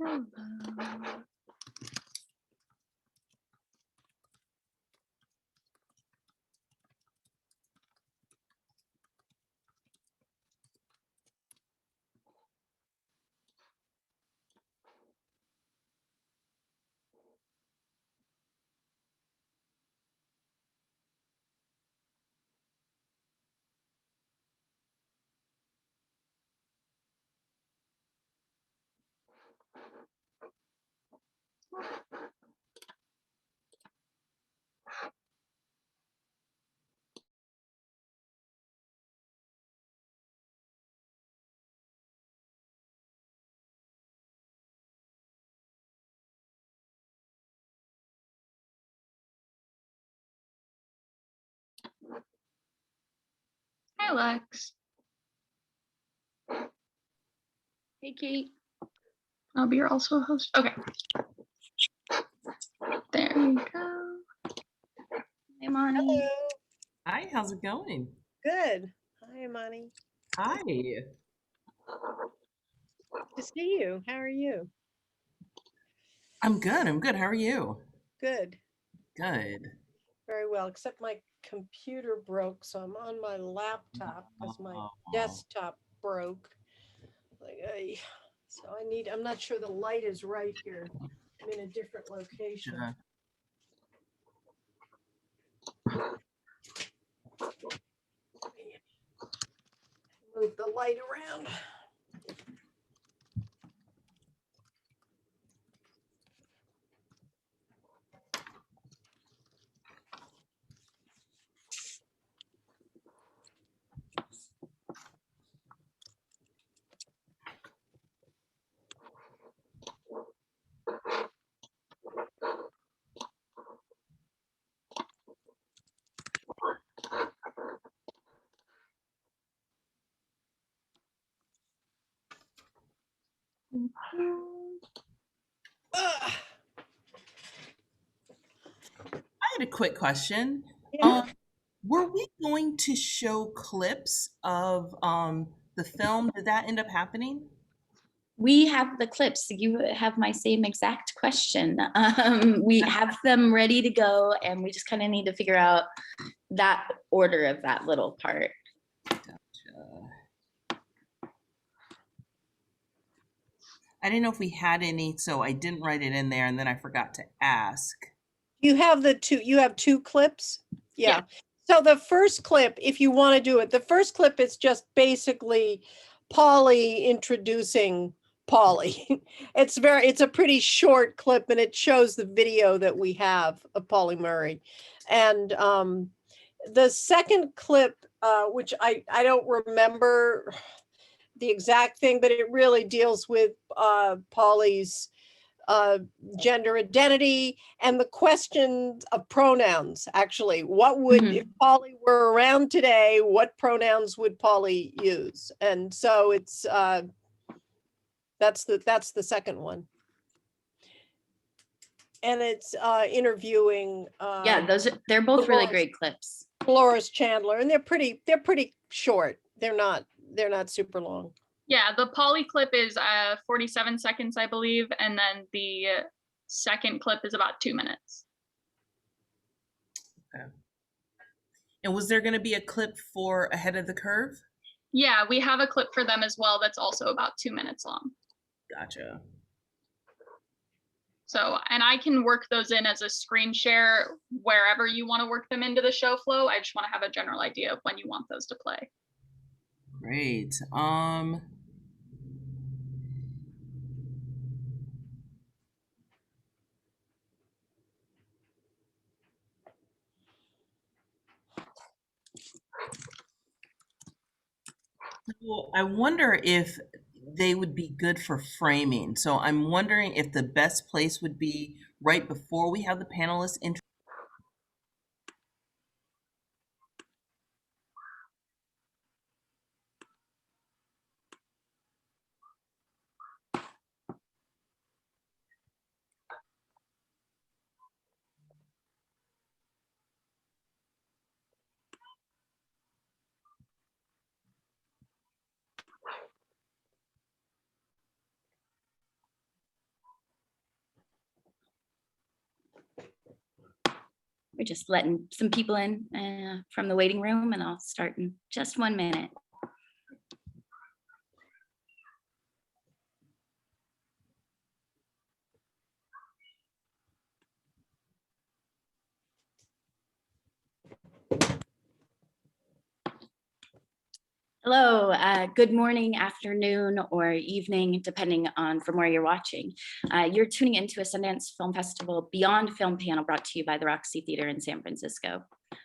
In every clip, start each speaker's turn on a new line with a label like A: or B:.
A: Hello. Hi, Lex. Hey, Kate. I'll be also a host. Okay. There we go. Hey, Imani.
B: Hello.
C: Hi, how's it going?
B: Good. Hi, Imani.
C: Hi.
B: To see you. How are you?
C: I'm good. I'm good. How are you?
B: Good.
C: Good.
B: Very well, except my computer broke, so I'm on my laptop because my desktop broke. So I'm not sure the light is right here. I'm in a different location.
C: Yeah.
B: Move the light around.
C: I had a quick question.
B: Yeah.
C: Were we going to show clips of the film? Did that end up happening?
A: We have the clips. You have my same exact question. We have them ready to go, and we just kind of need to figure out that order of that little part.
C: I didn't know if we had any, so I didn't write it in there, and then I forgot to ask.
B: You have two clips? Yeah. So the first clip, if you want to do it, the first clip is just basically PAULI introducing PAULI. It's a pretty short clip, and it shows the video that we have of Pauli Murray. And the second clip, which I don't remember the exact thing, but it really deals with Pauli's gender identity and the question of pronouns. Actually, what would, if Pauli were around today, what pronouns would Pauli use? And so it's that's the second one, and it's interviewing
A: Yeah, they're both really great clips.
B: Dolores Chandler, and they're pretty short. They're not super long.
D: Yeah, the Pauli clip is 47 seconds, I believe, and then the second clip is about 2 minutes.
C: Okay. And was there going to be a clip for Ahead of the Curve?
D: Yeah, we have a clip for them as well that's also about 2 minutes long.
C: Gotcha.
D: So, and I can work those in as a screen share wherever you want to work them into the show flow. I just want to have a general idea of when you want those to play.
C: Great. So I wonder if they would be good for framing. So I'm wondering if the best place would be right before we have the panelists intro.
A: We're just letting some people in from the waiting room, and I'll start in just 1 minute. Hello, good morning, afternoon, or evening, depending on from where you're watching. You're tuning into a Sundance Film Festival Beyond Film panel brought to you by the Roxie Theater in San Francisco.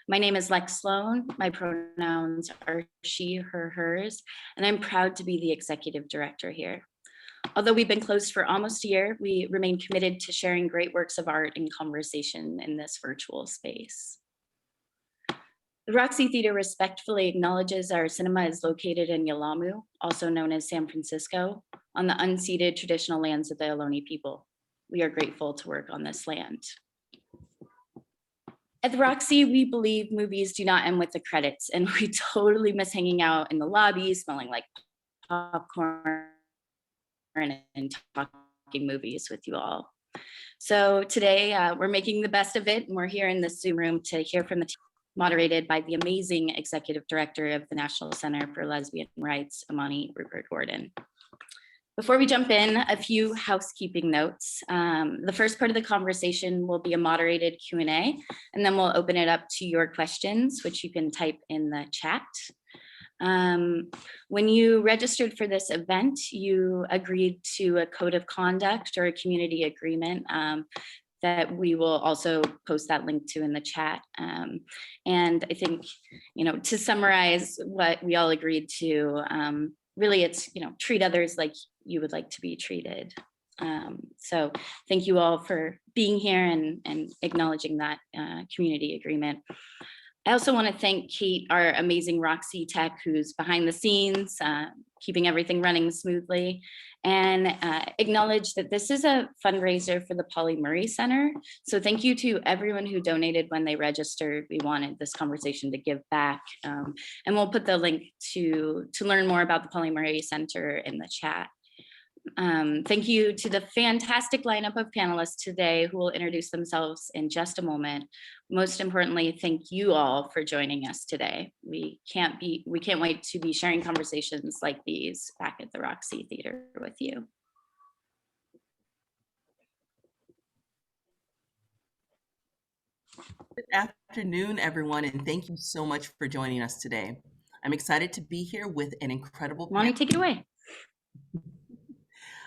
A: My name is Lex Sloan. My pronouns are she, her, hers, and I'm proud to be the executive director here. Although we've been closed for almost a year, we remain committed to sharing great works of art and conversation in this virtual space. The Roxie Theater respectfully acknowledges our cinema is located in Yelamu, also known as San Francisco, on the unceded traditional lands of the Ohlone people. We are grateful to work on this land. At the Roxie, we believe movies do not end with the credits, and we totally miss hanging out in the lobby, smelling like popcorn and talking movies with you all. So today we're making the best of it, and we're here in the Zoom room to hear from the team, moderated by the amazing executive director of the National Center for Lesbian Rights, Imani Rupert-Gordon. Before we jump in, a few housekeeping notes. The first part of the conversation will be a moderated Q&A, and then we'll open it up to your questions, which you can type in the chat. When you registered for this event, you agreed to a code of conduct or a community agreement that we will also post that link to in the chat. And I think, to summarize what we all agreed to, really it's, treat others like you would like to be treated. So thank you all for being here and acknowledging that community agreement. I also want to thank Kate, our amazing Roxie tech, who's behind the scenes, keeping everything running smoothly, and acknowledge that this is a fundraiser for the PAULI Murray Center. So thank you to everyone who donated when they registered. We wanted this conversation to give back. And we'll put the link to learn more about the PAULI Murray Center in the chat. Thank you to the fantastic lineup of panelists today who will introduce themselves in just a moment. Most importantly, thank you all for joining us today. We can't wait to be sharing conversations like these back at the Roxie Theater with you.
C: Good afternoon, everyone, and thank you so much for joining us today. I'm excited to be here with an incredible panel.
A: Imani, take it away.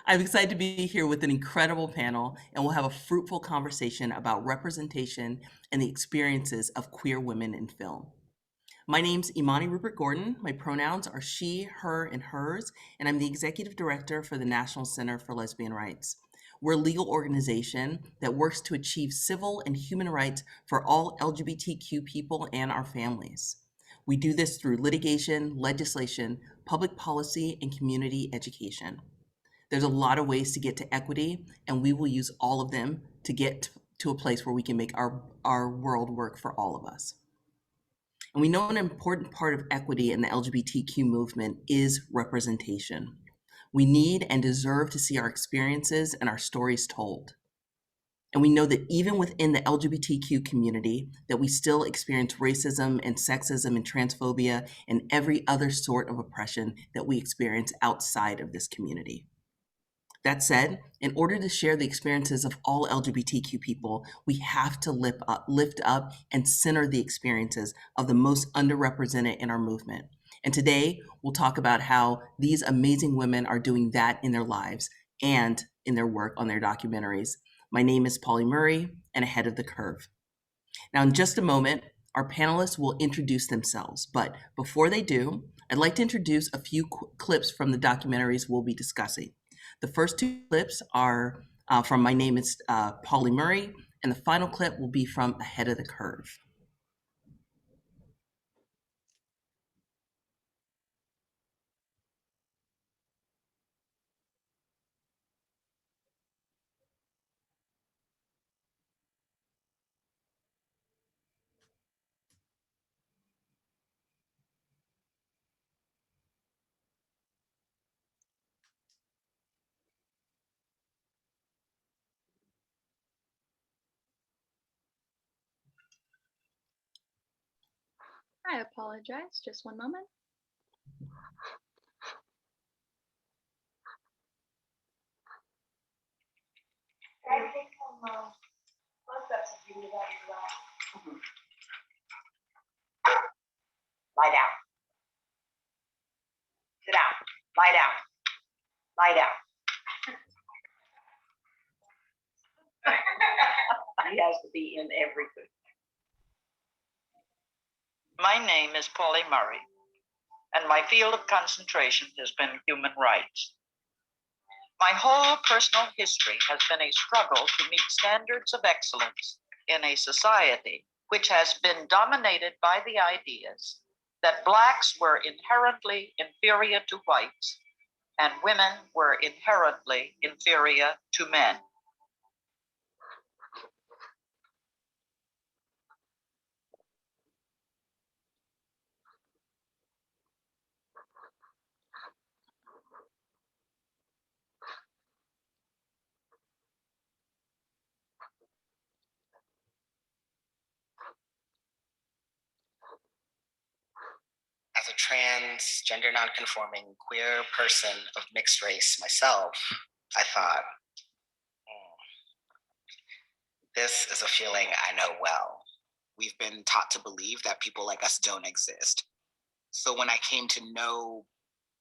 C: I'm excited to be here with an incredible panel, and we'll have a fruitful conversation about representation and the experiences of queer women in film. My name's Imani Rupert-Gordon. My pronouns are she, her, and hers, and I'm the executive director for the National Center for Lesbian Rights. We're a legal organization that works to achieve civil and human rights for all LGBTQ people and our families. We do this through litigation, legislation, public policy, and community education. There's a lot of ways to get to equity, and we will use all of them to get to a place where we can make our world work for all of us. And we know an important part of equity in the LGBTQ movement is representation. We need and deserve to see our experiences and our stories told. And we know that even within the LGBTQ community, that we still experience racism and sexism and transphobia and every other sort of oppression that we experience outside of this community. That said, in order to share the experiences of all LGBTQ people, we have to lift up and center the experiences of the most underrepresented in our movement. And today, we'll talk about how these amazing women are doing that in their lives and in their work on their documentaries. My name is PAULI Murray, and Ahead of the Curve. Now, in just a moment, our panelists will introduce themselves, but before they do, I'd like to introduce a few clips from the documentaries we'll be discussing. The first two clips are from My Name is PAULI Murray, and the final clip will be from Ahead of the Curve.
D: I apologize. Just one moment.
E: I think close-ups if you do that as well. Lie down. Sit down. Lie down. Lie down. He has to be in everything.
F: My name is PAULI Murray, and my field of concentration has been human rights. My whole personal history has been a struggle to meet standards of excellence in a society which has been dominated by the ideas that Blacks were inherently inferior to whites and women were inherently inferior to men.
G: As a trans, gender nonconforming, queer person of mixed race myself, I thought, this is a feeling I know well. We've been taught to believe that people like us don't exist. So when I came to know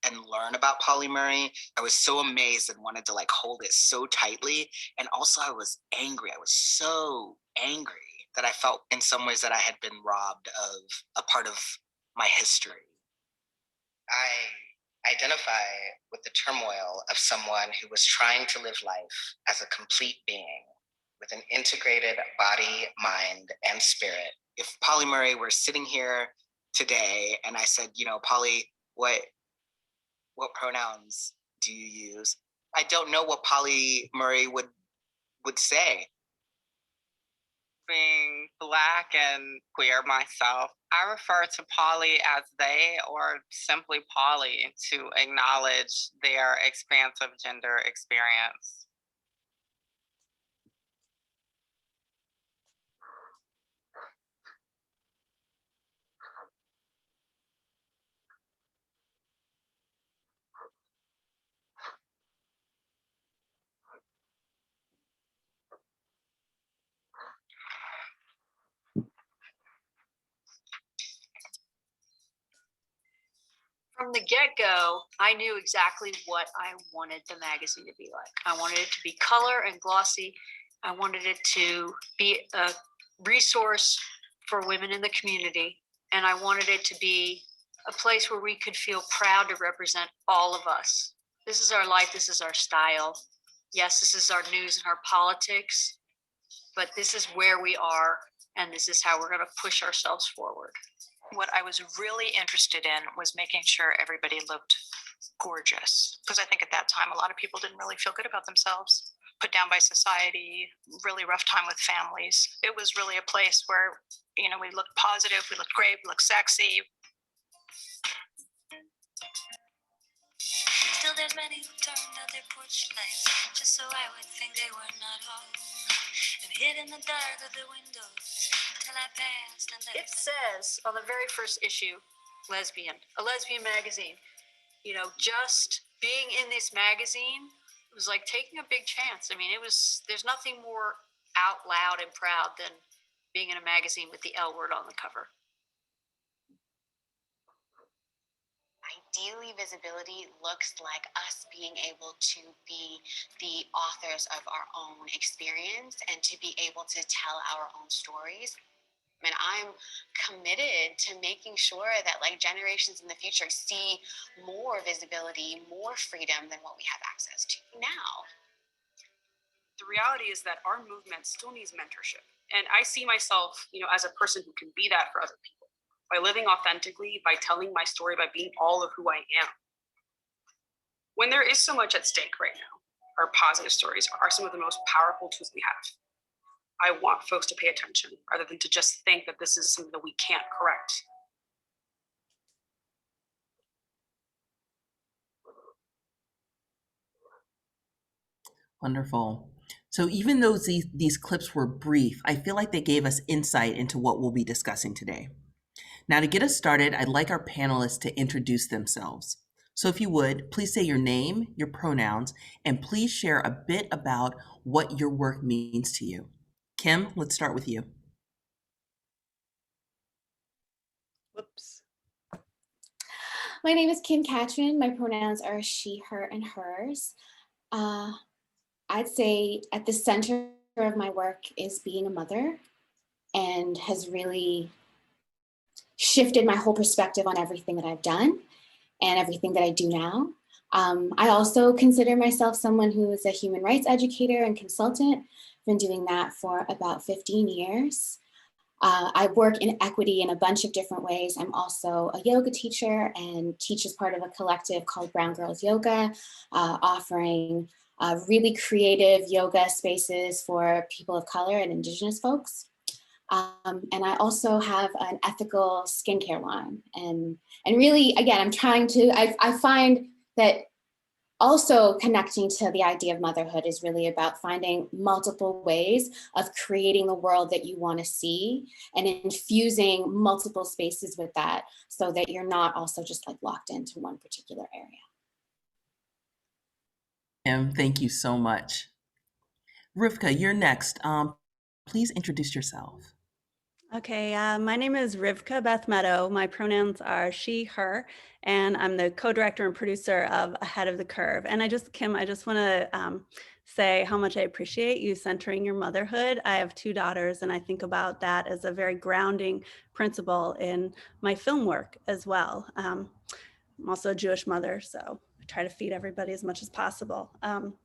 G: and learn about PAULI Murray, I was so amazed and wanted to hold it so tightly. And also I was angry. I was so angry that I felt in some ways that I had been robbed of a part of my history. I identify with the turmoil of someone who was trying to live life as a complete being with an integrated body, mind, and spirit. If PAULI Murray were sitting here today and I said, PAULI, what pronouns do you use? I don't know what PAULI Murray would say.
H: Being Black and queer myself, I refer to PAULI as they or simply PAULI to acknowledge their expansive gender experience.
I: From the get-go, I knew exactly what I wanted the magazine to be like. I wanted it to be color and glossy. I wanted it to be a resource for women in the community. And I wanted it to be a place where we could feel proud to represent all of us. This is our life, this is our style. Yes, this is our news and our politics, but this is where we are, and this is how we're gonna push ourselves forward.
J: What I was really interested in was making sure everybody looked gorgeous, because I think at that time a lot of people didn't really feel good about themselves, put down by society, really rough time with families. It was really a place where, we looked positive, we looked great, we looked sexy.
K: Still there's many who turned out their porch lights just so I would think they were not home, and hid in the dark of the windows till I passed and left.
I: It says on the very first issue, lesbian, a lesbian magazine. Just being in this magazine was like taking a big chance. I mean, there's nothing more out loud and proud than being in a magazine with the L word on the cover.
L: Ideally, visibility looks like us being able to be the authors of our own experience and to be able to tell our own stories. I mean, I'm committed to making sure that generations in the future see more visibility, more freedom than what we have access to now.
M: The reality is that our movement still needs mentorship. And I see myself, as a person who can be that for other people by living authentically, by telling my story, by being all of who I am. When there is so much at stake right now, our positive stories are some of the most powerful tools we have. I want folks to pay attention rather than to just think that this is something that we can't correct.
C: Wonderful. So even though these clips were brief, I feel like they gave us insight into what we'll be discussing today. Now, to get us started, I'd like our panelists to introduce themselves. So if you would, please say your name, your pronouns, and please share a bit about what your work means to you. Kim, let's start with you.
B: Whoops.
N: My name is Kim Catchman. My pronouns are she, her, and hers. I'd say at the center of my work is being a mother, and has really shifted my whole perspective on everything that I've done and everything that I do now. I also consider myself someone who is a human rights educator and consultant. I've been doing that for about 15 years. I work in equity in a bunch of different ways. I'm also a yoga teacher and teach as part of a collective called Brown Girls Yoga, offering really creative yoga spaces for people of color and Indigenous folks. And I also have an ethical skincare line. And really, again, I'm trying to, I find that also connecting to the idea of motherhood is really about finding multiple ways of creating the world that you want to see and infusing multiple spaces with that so that you're not also just like locked into one particular area.
C: Thank you so much. Rivka, you're next. Please introduce yourself.
O: Okay, my name is Rivka Beth Meadow. My pronouns are she, her, and I'm the co-director and producer of Ahead of the Curve. And Kim, I just want to say how much I appreciate you centering your motherhood. I have 2 daughters, and I think about that as a very grounding principle in my film work as well. I'm also a Jewish mother, so I try to feed everybody as much as possible.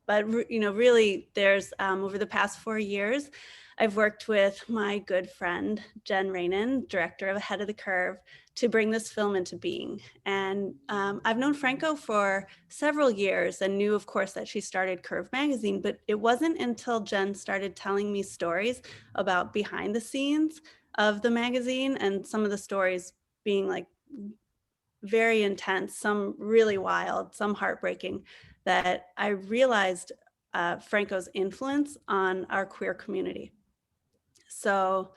O: But really, there's over the past 4 years, I've worked with my good friend, Jen Rainin, director of Ahead of the Curve, to bring this film into being. And I've known Franco for several years and knew, of course, that she started Curve magazine, but it wasn't until Jen started telling me stories about behind the scenes of the magazine, and some of the stories being like very intense, some really wild, some heartbreaking, that I realized Franco's influence on our queer community. So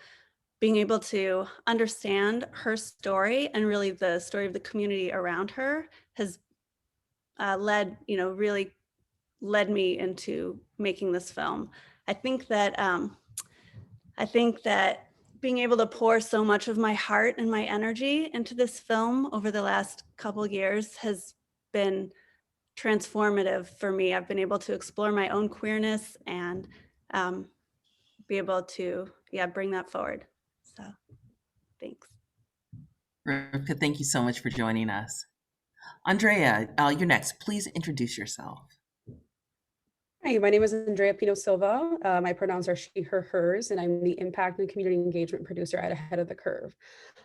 O: being able to understand her story and really the story of the community around her has really led me into making this film. I think that being able to pour so much of my heart and my energy into this film over the last couple years has been transformative for me. I've been able to explore my own queerness and be able to, bring that forward. So, thanks.
C: Rivka, thank you so much for joining us. Andrea, you're next. Please introduce yourself.
P: Hi, my name is Andrea Pino Silva. My pronouns are she, her, hers, and I'm the impact and community engagement producer at Ahead of the Curve.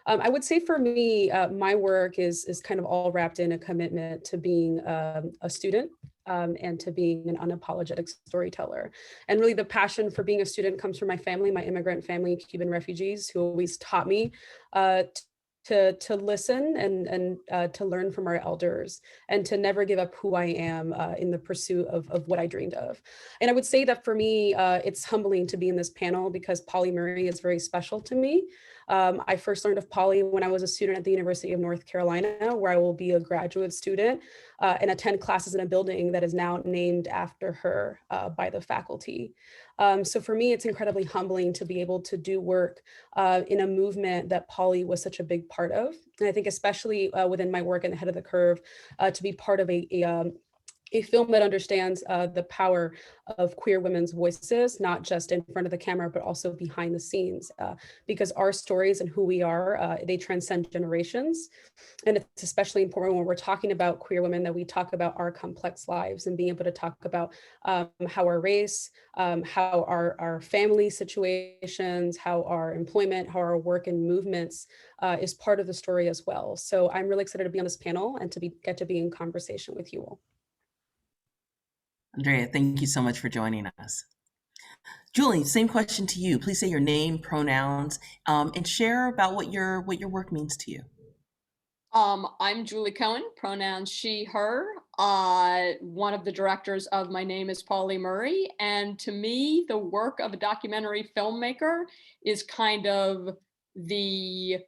P: I would say for me, my work is kind of all wrapped in a commitment to being a student and to being an unapologetic storyteller. And really the passion for being a student comes from my family, my immigrant family, Cuban refugees, who always taught me to listen and to learn from our elders and to never give up who I am in the pursuit of what I dreamed of. And I would say that for me, it's humbling to be in this panel because PAULI Murray is very special to me. I first learned of PAULI when I was a student at the University of North Carolina, where I will be a graduate student and attend classes in a building that is now named after her by the faculty. So for me, it's incredibly humbling to be able to do work in a movement that PAULI was such a big part of. And I think especially within my work in Ahead of the Curve, to be part of a film that understands the power of queer women's voices, not just in front of the camera, but also behind the scenes, because our stories and who we are, they transcend generations. And it's especially important when we're talking about queer women that we talk about our complex lives and being able to talk about how our race, how our family situations, how our employment, how our work and movements is part of the story as well. So I'm really excited to be on this panel and to get to be in conversation with you all.
C: Andrea, thank you so much for joining us. Julie, same question to you. Please say your name, pronouns, and share about what your work means to you.
Q: I'm Julie Cohen, pronouns she, her. One of the directors of My Name is PAULI Murray. And to me, the work of a documentary filmmaker is kind of the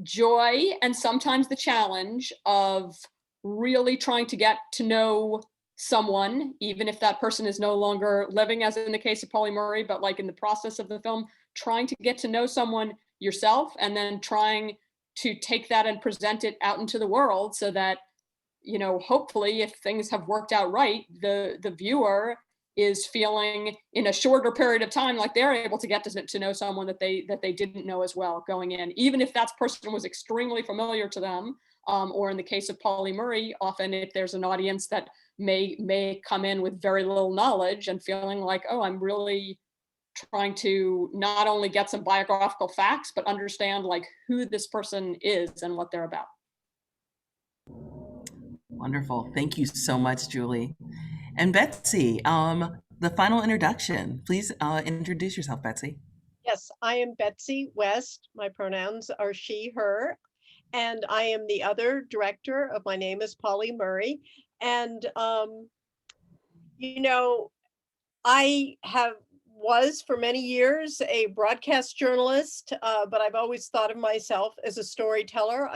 Q: joy and sometimes the challenge of really trying to get to know someone, even if that person is no longer living, as in the case of Pauli Murray, but like in the process of the film, trying to get to know someone yourself and then trying to take that and present it out into the world so that, you know, hopefully if things have worked out right, the viewer is feeling in a shorter period of time like they're able to get to know someone that they didn't know as well going in, even if that person was extremely familiar to them, or in the case of Pauli Murray, often if there's an audience that may come in with very little knowledge and feeling like, oh, I'm really trying to not only get some biographical facts, but understand like who this person is and what they're about.
C: Wonderful. Thank you so much, Julie. And Betsy, the final introduction. Please introduce yourself, Betsy.
B: Yes, I am Betsy West. My pronouns are she, her, and I am the other director of My Name is Pauli Murray. And, you know, I was for many years a broadcast journalist, but I've always thought of myself as a storyteller.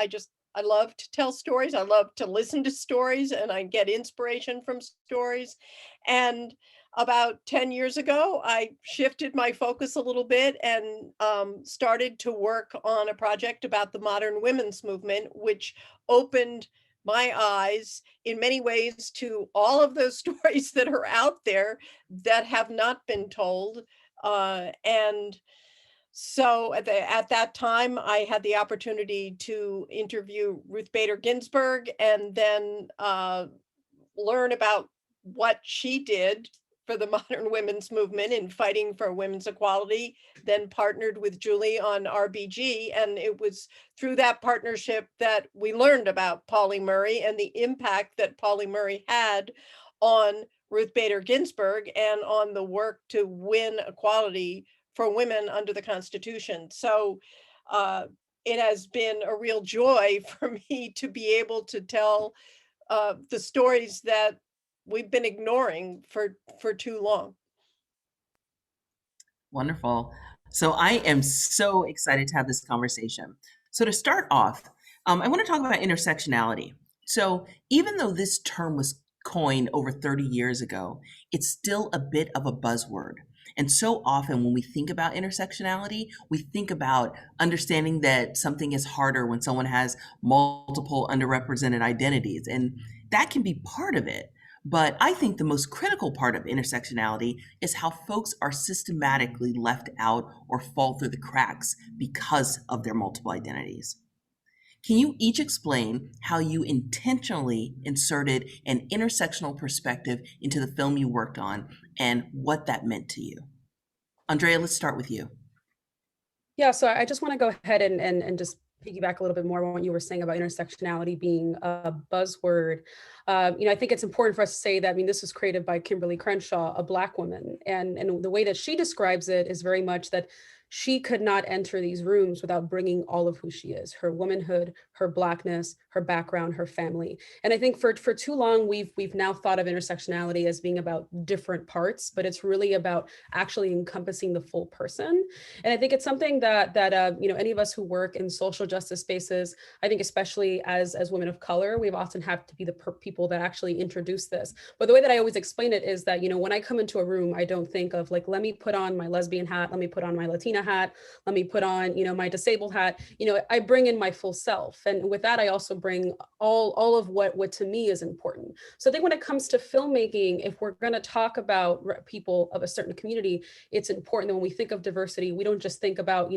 B: I love to tell stories. I love to listen to stories, and I get inspiration from stories. And about 10 years ago, I shifted my focus a little bit and started to work on a project about the modern women's movement, which opened my eyes in many ways to all of those stories that are out there that have not been told. And so at that time, I had the opportunity to interview Ruth Bader Ginsburg and then learn about what she did for the modern women's movement in fighting for women's equality, then partnered with Julie on RBG. And it was through that partnership that we learned about Pauli Murray and the impact that Pauli Murray had on Ruth Bader Ginsburg and on the work to win equality for women under the Constitution. So it has been a real joy for me to be able to tell the stories that we've been ignoring for too long.
C: Wonderful. So I am so excited to have this conversation. So to start off, I want to talk about intersectionality. So even though this term was coined over 30 years ago, it's still a bit of a buzzword. And so often when we think about intersectionality, we think about understanding that something is harder when someone has multiple underrepresented identities. And that can be part of it. But I think the most critical part of intersectionality is how folks are systematically left out or fall through the cracks because of their multiple identities. Can you each explain how you intentionally inserted an intersectional perspective into the film you worked on and what that meant to you? Andrea, let's start with you.
P: Yeah, so I just want to go ahead and just piggyback a little bit more on what you were saying about intersectionality being a buzzword. I think it's important for us to say that, this was created by Kimberly Crenshaw, a Black woman. And the way that she describes it is very much that she could not enter these rooms without bringing all of who she is, her womanhood, her Blackness, her background, her family. And I think for too long, we've now thought of intersectionality as being about different parts, but it's really about actually encompassing the full person. And I think it's something that any of us who work in social justice spaces, I think especially as women of color, we've often have to be the people that actually introduce this. But the way that I always explain it is that, when I come into a room, I don't think of like, let me put on my lesbian hat, let me put on my Latina hat, let me put on, my disabled hat. I bring in my full self. And with that, I also bring all of what to me is important. So I think when it comes to filmmaking, if we're going to talk about people of a certain community, it's important that when we think of diversity, we don't just think about,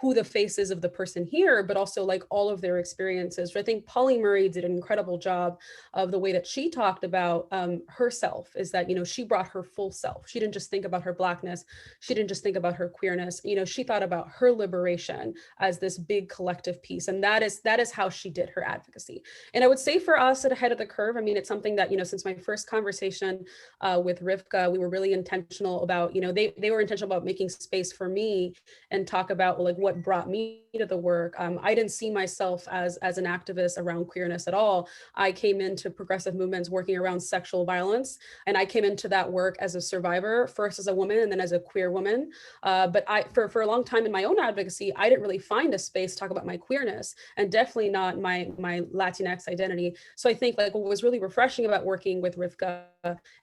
P: who the face is of the person here, but also like all of their experiences. I think Pauli Murray did an incredible job of the way that she talked about herself, is that, she brought her full self. She didn't just think about her Blackness. She didn't just think about her queerness. She thought about her liberation as this big collective piece. And that is how she did her advocacy. And I would say for us at Ahead of the Curve, it's something that, since my first conversation with Rivka, we were really intentional about, they were intentional about making space for me and talk about like what what brought me to the work. I didn't see myself as an activist around queerness at all. I came into progressive movements working around sexual violence, and I came into that work as a survivor, first as a woman and then as a queer woman. But for a long time in my own advocacy, I didn't really find a space to talk about my queerness, and definitely not my Latinx identity. So I think like what was really refreshing about working with Rivka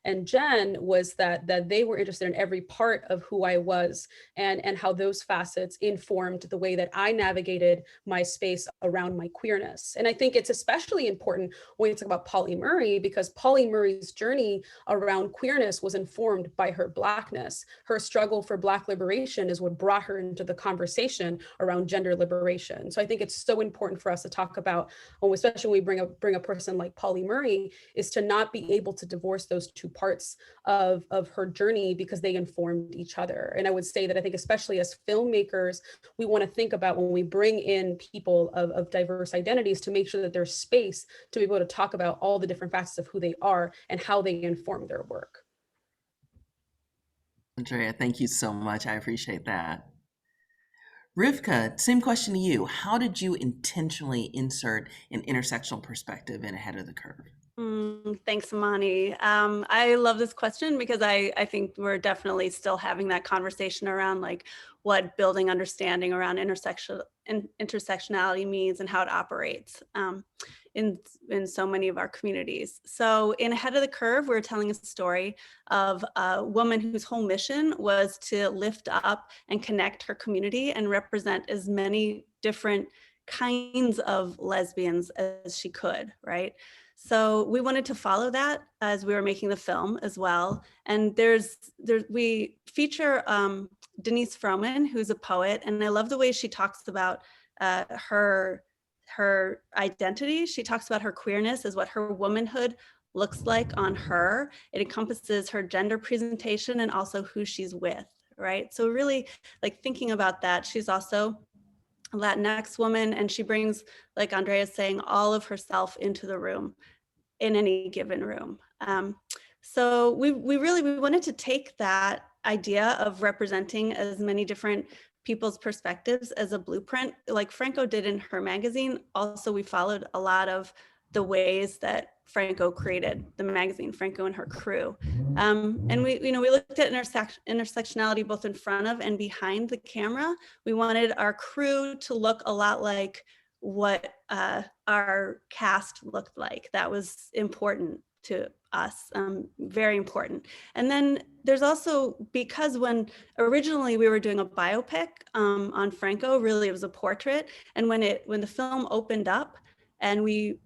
P: and Jen was that they were interested in every part of who I was, and how those facets informed the way that I navigated my space around my queerness. And I think it's especially important when you talk about Pauli Murray, because Pauli Murray's journey around queerness was informed by her Blackness. Her struggle for Black liberation is what brought her into the conversation around gender liberation. So I think it's so important for us to talk about, especially when we bring a person like Pauli Murray, is to not be able to divorce those two parts of her journey, because they informed each other. And I would say that I think especially as filmmakers, we want to think about when we bring in people of diverse identities to make sure that there's space to be able to talk about all the different facets of who they are and how they inform their work.
C: Andrea, thank you so much. I appreciate that. Rivka, same question to you. How did you intentionally insert an intersectional perspective in Ahead of the Curve?
O: Thanks, Imani. I love this question because I think we're definitely still having that conversation around like what building understanding around intersectionality means and how it operates in so many of our communities. So in Ahead of the Curve, we're telling a story of a woman whose whole mission was to lift up and connect her community and represent as many different kinds of lesbians as she could, right? So we wanted to follow that as we were making the film as well. And we feature Denise Froman, who's a poet, and I love the way she talks about her identity. She talks about her queerness as what her womanhood looks like on her. It encompasses her gender presentation and also who she's with, right? So really like thinking about that, she's also a Latinx woman, and she brings, like Andrea's saying, all of herself into the room in any given room. So we wanted to take that idea of representing as many different people's perspectives as a blueprint, like Franco did in her magazine. Also, we followed a lot of the ways that Franco created the magazine, Franco and her crew. And we looked at intersectionality both in front of and behind the camera. We wanted our crew to look a lot like what our cast looked like. That was important to us, very important. And then there's also, because when originally we were doing a biopic on Franco, really it was a portrait. And when the film opened up and we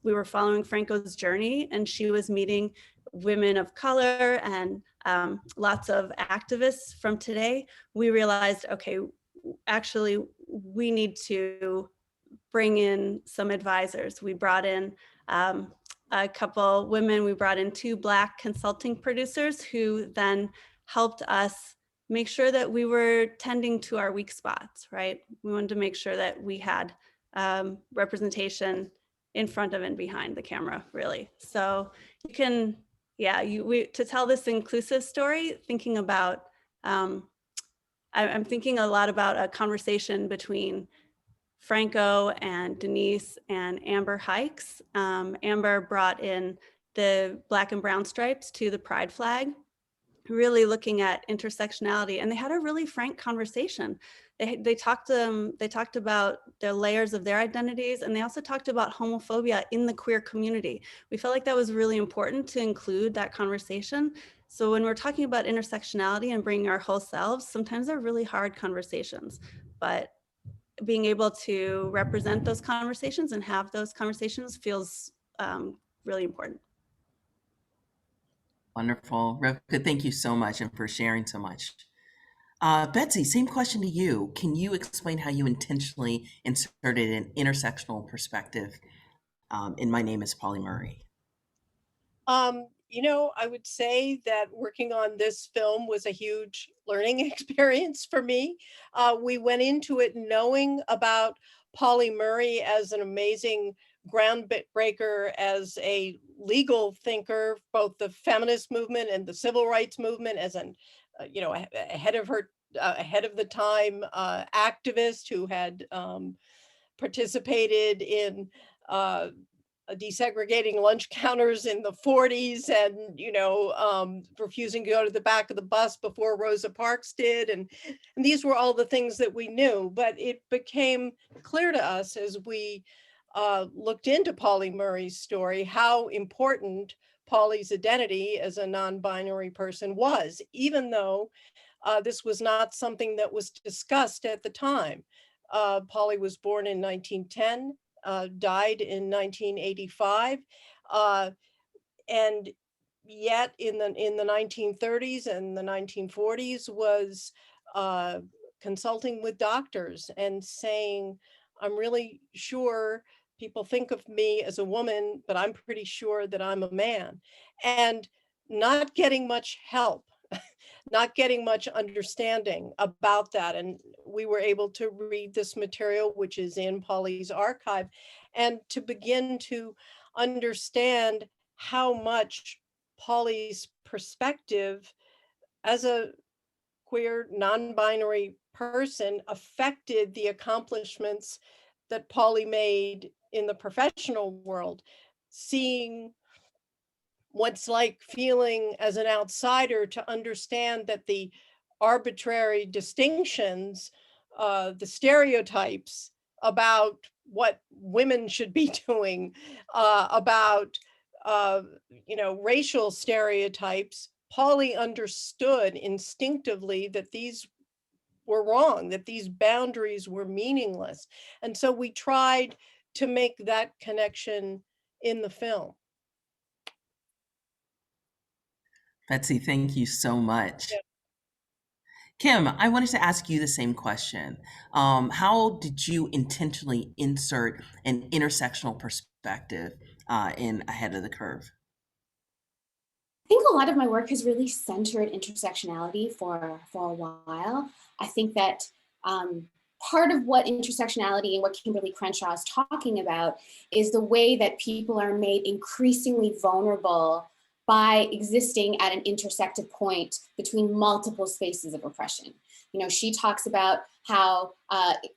O: were following Franco's journey, and she was meeting women of color and lots of activists from today, we realized, okay, actually, we need to bring in some advisors. We brought in a couple women. We brought in 2 Black consulting producers who then helped us make sure that we were tending to our weak spots, right? We wanted to make sure that we had representation in front of and behind the camera, really. So you can, to tell this inclusive story, thinking about, I'm thinking a lot about a conversation between Franco and Denise and Amber Hikes. Amber brought in the Black and brown stripes to the pride flag, really looking at intersectionality, and they had a really frank conversation. They talked about the layers of their identities, and they also talked about homophobia in the queer community. We felt like that was really important to include that conversation. So when we're talking about intersectionality and bringing our whole selves, sometimes they're really hard conversations, but being able to represent those conversations and have those conversations feels really important.
C: Wonderful. Rivka, thank you so much and for sharing so much. Betsy, same question to you. Can you explain how you intentionally inserted an intersectional perspective in My Name is Pauli Murray?
B: I would say that working on this film was a huge learning experience for me. We went into it knowing about Pauli Murray as an amazing groundbreaker, as a legal thinker, both the feminist movement and the civil rights movement, as an ahead of the time activist who had participated in desegregating lunch counters in the 40s and, refusing to go to the back of the bus before Rosa Parks did. And these were all the things that we knew, but it became clear to us as we looked into Pauli Murray's story, how important Pauli's identity as a non-binary person was, even though this was not something that was discussed at the time. Pauli was born in 1910, died in 1985, and yet in the 1930s and the 1940s was consulting with doctors and saying, I'm really sure people think of me as a woman, but I'm pretty sure that I'm a man. And not getting much help, not getting much understanding about that. And we were able to read this material, which is in Pauli's archive, and to begin to understand how much Pauli's perspective as a queer, non-binary person affected the accomplishments that Pauli made in the professional world, seeing what's like feeling as an outsider, to understand that the arbitrary distinctions, the stereotypes about what women should be doing, about racial stereotypes, Pauli understood instinctively that these were wrong, that these boundaries were meaningless. And so we tried to make that connection in the film.
C: Betsy, thank you so much.
B: Yeah.
C: Kim, I wanted to ask you the same question. How did you intentionally insert an intersectional perspective in Ahead of the Curve?
N: I think a lot of my work has really centered intersectionality for a while. I think that part of what intersectionality and what Kimberly Crenshaw is talking about is the way that people are made increasingly vulnerable by existing at an intersected point between multiple spaces of oppression. She talks about how,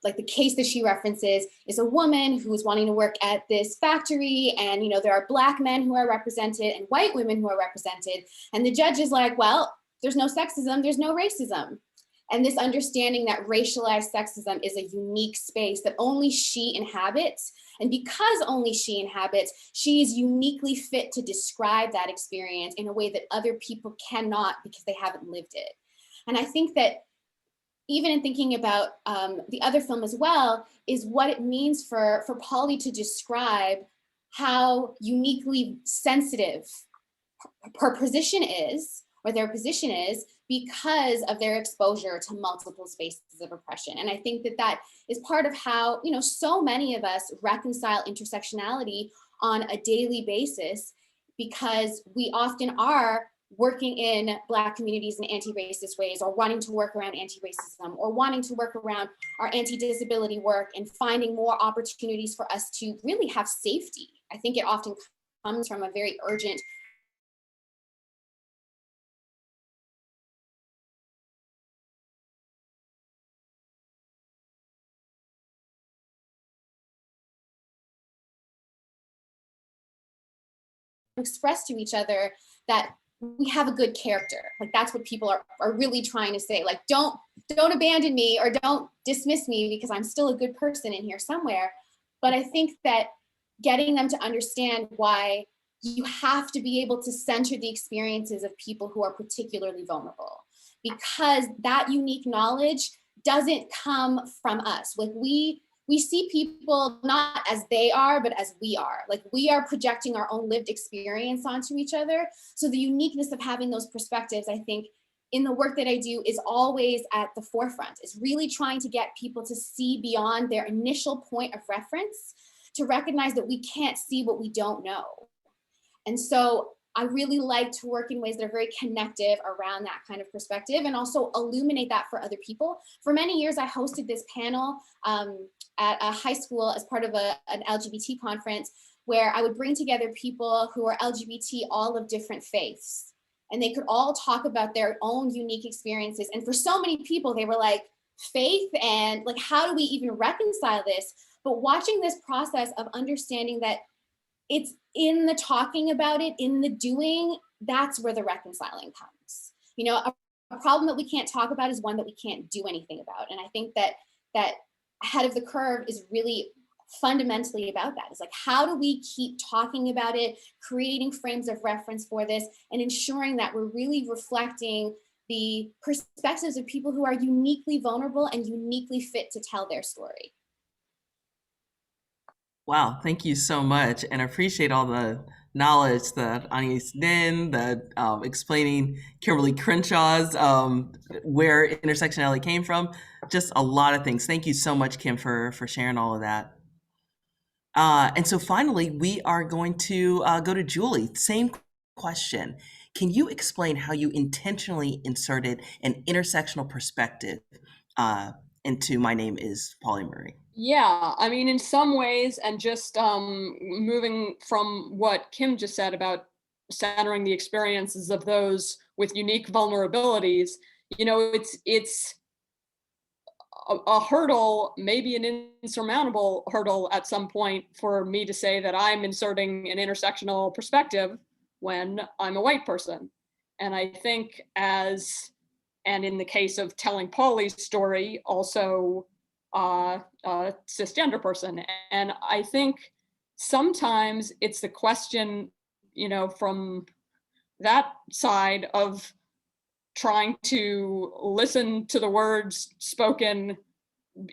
N: like the case that she references is a woman who's wanting to work at this factory, and there are Black men who are represented and white women who are represented, and the judge is like, well, there's no sexism, there's no racism. And this understanding that racialized sexism is a unique space that only she inhabits. And because only she inhabits, she is uniquely fit to describe that experience in a way that other people cannot, because they haven't lived it. And I think that even in thinking about the other film as well, is what it means for Pauli to describe how uniquely sensitive her position is, or their position is, because of their exposure to multiple spaces of oppression. And I think that that is part of how, so many of us reconcile intersectionality on a daily basis, because we often are working in Black communities in anti-racist ways, or wanting to work around anti-racism, or wanting to work around our anti-disability work and finding more opportunities for us to really have safety. I think it often comes from a very urgent express to each other that we have a good character. Like, that's what people are really trying to say. Like, don't abandon me, or don't dismiss me, because I'm still a good person in here somewhere. But I think that getting them to understand why you have to be able to center the experiences of people who are particularly vulnerable, because that unique knowledge doesn't come from us. Like, we see people not as they are, but as we are. Like, we are projecting our own lived experience onto each other. So the uniqueness of having those perspectives, I think, in the work that I do, is always at the forefront, is really trying to get people to see beyond their initial point of reference, to recognize that we can't see what we don't know. And so I really like to work in ways that are very connective around that kind of perspective, and also illuminate that for other people. For many years, I hosted this panel at a high school as part of an LGBT conference, where I would bring together people who are LGBT, all of different faiths. and they could all talk about their own unique experiences. And for so many people, they were like, faith and like, how do we even reconcile this? But watching this process of understanding that it's in the talking about it, in the doing, that's where the reconciling comes. You know, a problem that we can't talk about is one that we can't do anything about. And I think that Ahead of the Curve is really fundamentally about that. It's like, how do we keep talking about it, creating frames of reference for this, and ensuring that we're really reflecting the perspectives of people who are uniquely vulnerable and uniquely fit to tell their story.
C: Wow, thank you so much. And I appreciate all the knowledge that Agnès Nin, the explaining Kimberly Crenshaw's where intersectionality came from. Just a lot of things. Thank you so much, Kim, for sharing all of that. And so finally, we are going to go to Julie. Same question. Can you explain how you intentionally inserted an intersectional perspective into My Name is Pauli Murray?
Q: Yeah, I mean, in some ways, and just moving from what Kim just said about centering the experiences of those with unique vulnerabilities, you know, it's a hurdle, maybe an insurmountable hurdle at some point for me to say that I'm inserting an intersectional perspective when I'm a white person. And I think and in the case of telling Pauli's story, also a cisgender person. And I think sometimes it's the question, you know, from that side of trying to listen to the words spoken,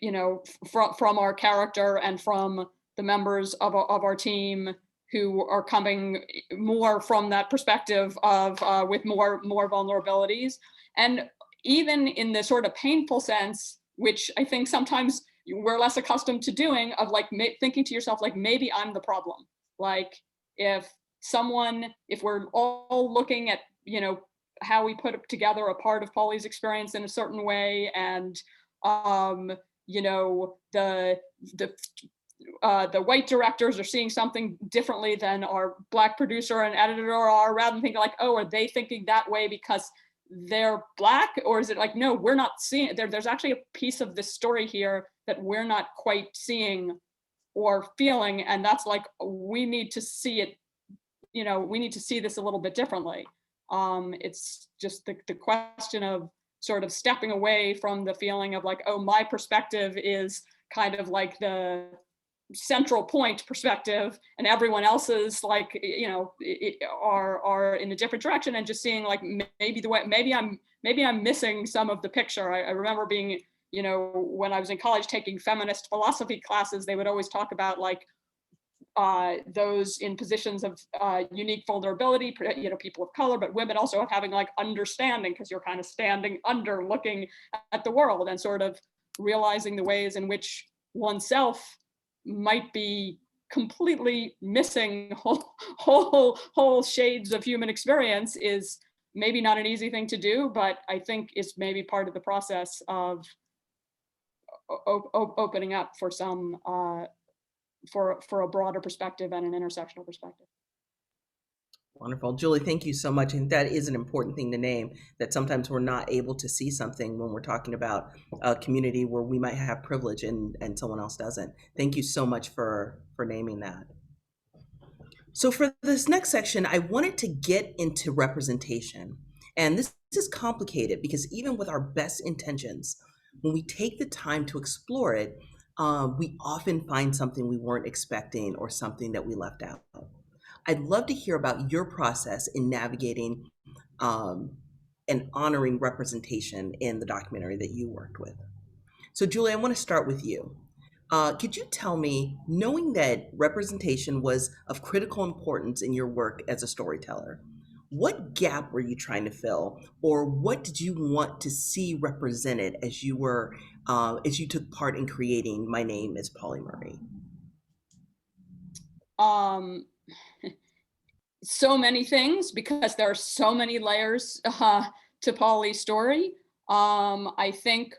Q: you know, from our character and from the members of our team who are coming more from that perspective of with more vulnerabilities. And even in the sort of painful sense, which I think sometimes we're less accustomed to doing, of like thinking to yourself, like, maybe I'm the problem. Like if we're all looking at, you know, how we put together a part of Pauli's experience in a certain way, and you know, the white directors are seeing something differently than our Black producer and editor are, rather than thinking like, oh, are they thinking that way because they're Black? Or is it like, no, we're not seeing, there's actually a piece of this story here that we're not quite seeing or feeling, and that's like, we need to see it, you know, we need to see this a little bit differently. It's just the question of sort of stepping away from the feeling of like, oh, my perspective is kind of like the central point perspective, and everyone else's, like, you know, are in a different direction, and just seeing like maybe I'm missing some of the picture. I remember being, you know, when I was in college taking feminist philosophy classes, they would always talk about like those in positions of unique vulnerability, you know, people of color, but women also having like understanding, because you're kind of standing under looking at the world and sort of realizing the ways in which oneself might be completely missing whole shades of human experience is maybe not an easy thing to do, but I think it's maybe part of the process of opening up for some for a broader perspective and an intersectional perspective.
C: Wonderful. Julie, thank you so much. And that is an important thing to name, that sometimes we're not able to see something when we're talking about a community where we might have privilege and someone else doesn't. Thank you so much for naming that. So for this next section, I wanted to get into representation. And this is complicated because even with our best intentions, when we take the time to explore it, we often find something we weren't expecting or something that we left out. I'd love to hear about your process in navigating and honoring representation in the documentary that you worked with. So Julie, I want to start with you. Could you tell me, knowing that representation was of critical importance in your work as a storyteller, what gap were you trying to fill, or what did you want to see represented as you took part in creating My Name is Pauli Murray?
Q: So many things, because there are so many layers to Pauli's story. I think,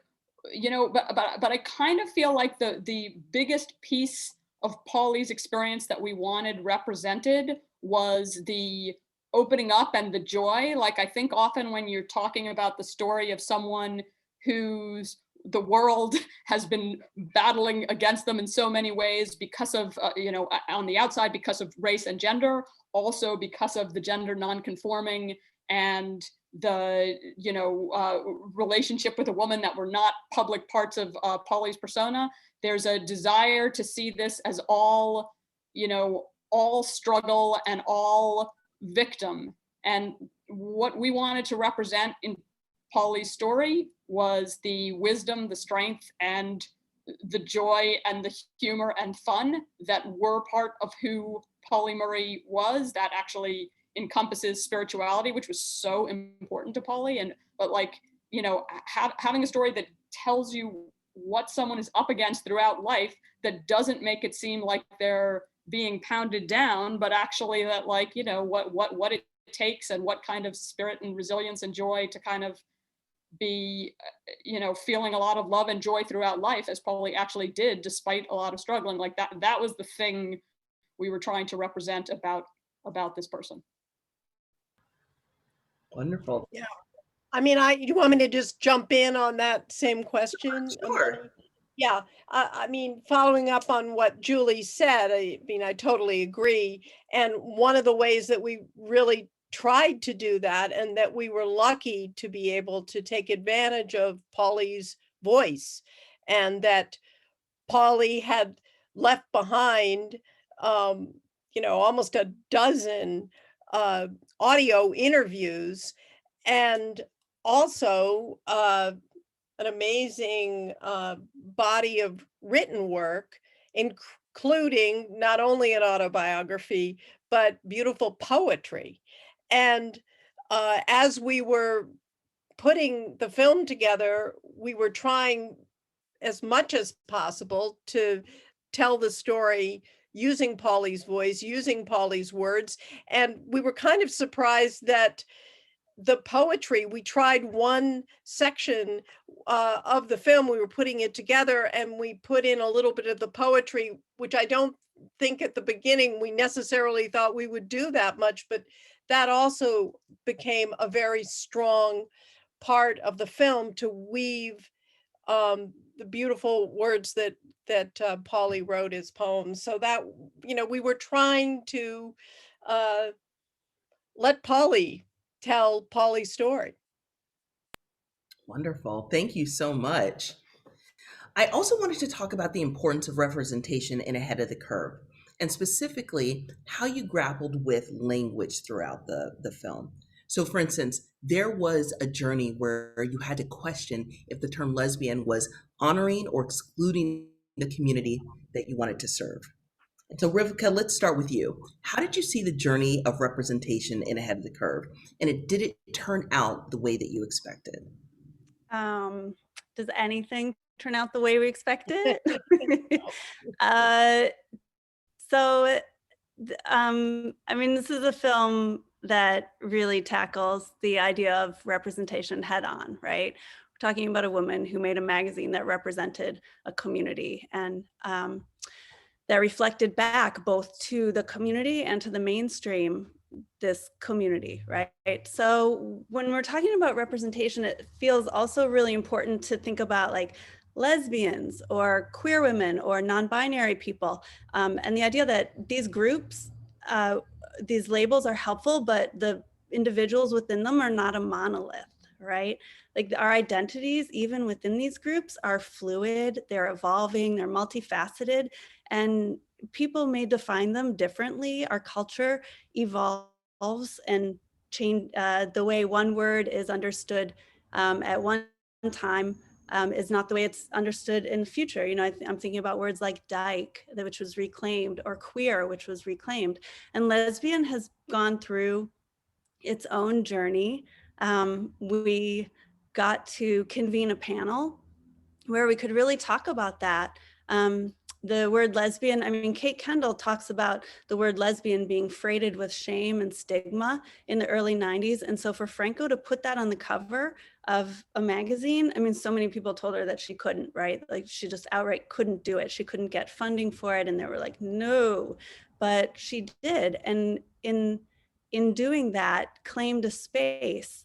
Q: you know, but I kind of feel like the biggest piece of Pauli's experience that we wanted represented was the opening up and the joy. Like, I think often when you're talking about the story of someone who's the world has been battling against them in so many ways because of, on the outside, because of race and gender, also because of the gender non-conforming and the, relationship with a woman that were not public parts of Pauli's persona. There's a desire to see this as all struggle and all victim. And what we wanted to represent in Pauli's story was the wisdom, the strength, and the joy and the humor and fun that were part of who Pauli Murray was, that actually encompasses spirituality, which was so important to Pauli. Having a story that tells you what someone is up against throughout life, that doesn't make it seem like they're being pounded down, but actually that what it takes and what kind of spirit and resilience and joy to kind of be, feeling a lot of love and joy throughout life, as Pauli actually did, despite a lot of struggling. Like that was the thing we were trying to represent about this person.
C: Wonderful.
B: Yeah. I mean, you want me to just jump in on that same question?
C: Sure.
B: Yeah. I mean, following up on what Julie said, I totally agree. And one of the ways that we really tried to do that, and that we were lucky to be able to take advantage of Pauli's voice, and that Pauli had left behind, almost a dozen audio interviews, and also an amazing body of written work, including not only an autobiography, but beautiful poetry. And as we were putting the film together, we were trying as much as possible to tell the story using Pauli's voice, using Pauli's words. And we were kind of surprised that the poetry, we tried one section of the film, we were putting it together, and we put in a little bit of the poetry, which I don't think at the beginning we necessarily thought we would do that much, but that also became a very strong part of the film to weave the beautiful words that Pauli wrote as poems. So that, we were trying to let Pauli tell Pauli's story.
C: Wonderful. Thank you so much. I also wanted to talk about the importance of representation in Ahead of the Curve, and specifically how you grappled with language throughout the film. So for instance, there was a journey where you had to question if the term lesbian was honoring or excluding the community that you wanted to serve. And so Rivka, let's start with you. How did you see the journey of representation in Ahead of the Curve? And did it turn out the way that you expected?
O: Does anything turn out the way we expected? This is a film that really tackles the idea of representation head on, right? We're talking about a woman who made a magazine that represented a community, and that reflected back both to the community and to the mainstream, this community, right? So when we're talking about representation, it feels also really important to think about like lesbians or queer women or non-binary people, and the idea that these groups, these labels are helpful, but the individuals within them are not a monolith, right? Like our identities, even within these groups, are fluid, they're evolving, they're multifaceted, and people may define them differently. Our culture evolves and change. The way one word is understood at one time is not the way it's understood in the future. I'm thinking about words like dyke, which was reclaimed, or queer, which was reclaimed. And lesbian has gone through its own journey. We got to convene a panel where we could really talk about that. The word lesbian, Kate Kendall talks about the word lesbian being freighted with shame and stigma in the early 90s. And so for Franco to put that on the cover of a magazine, so many people told her that she couldn't, right? Like she just outright couldn't do it. She couldn't get funding for it. And they were like, no, but she did. And in in doing that, claimed a space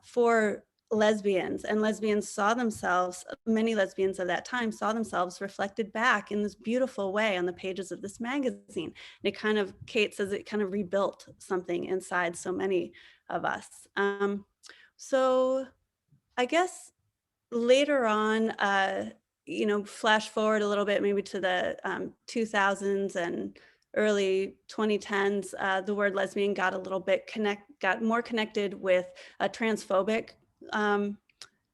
O: for lesbians, and lesbians saw themselves, many lesbians of that time saw themselves reflected back in this beautiful way on the pages of this magazine. And it kind of, Kate says, it kind of rebuilt something inside so many of us. So I guess later on, you know, flash forward a little bit, maybe to the 2000s and early 2010s, the word lesbian got a little bit got more connected with a transphobic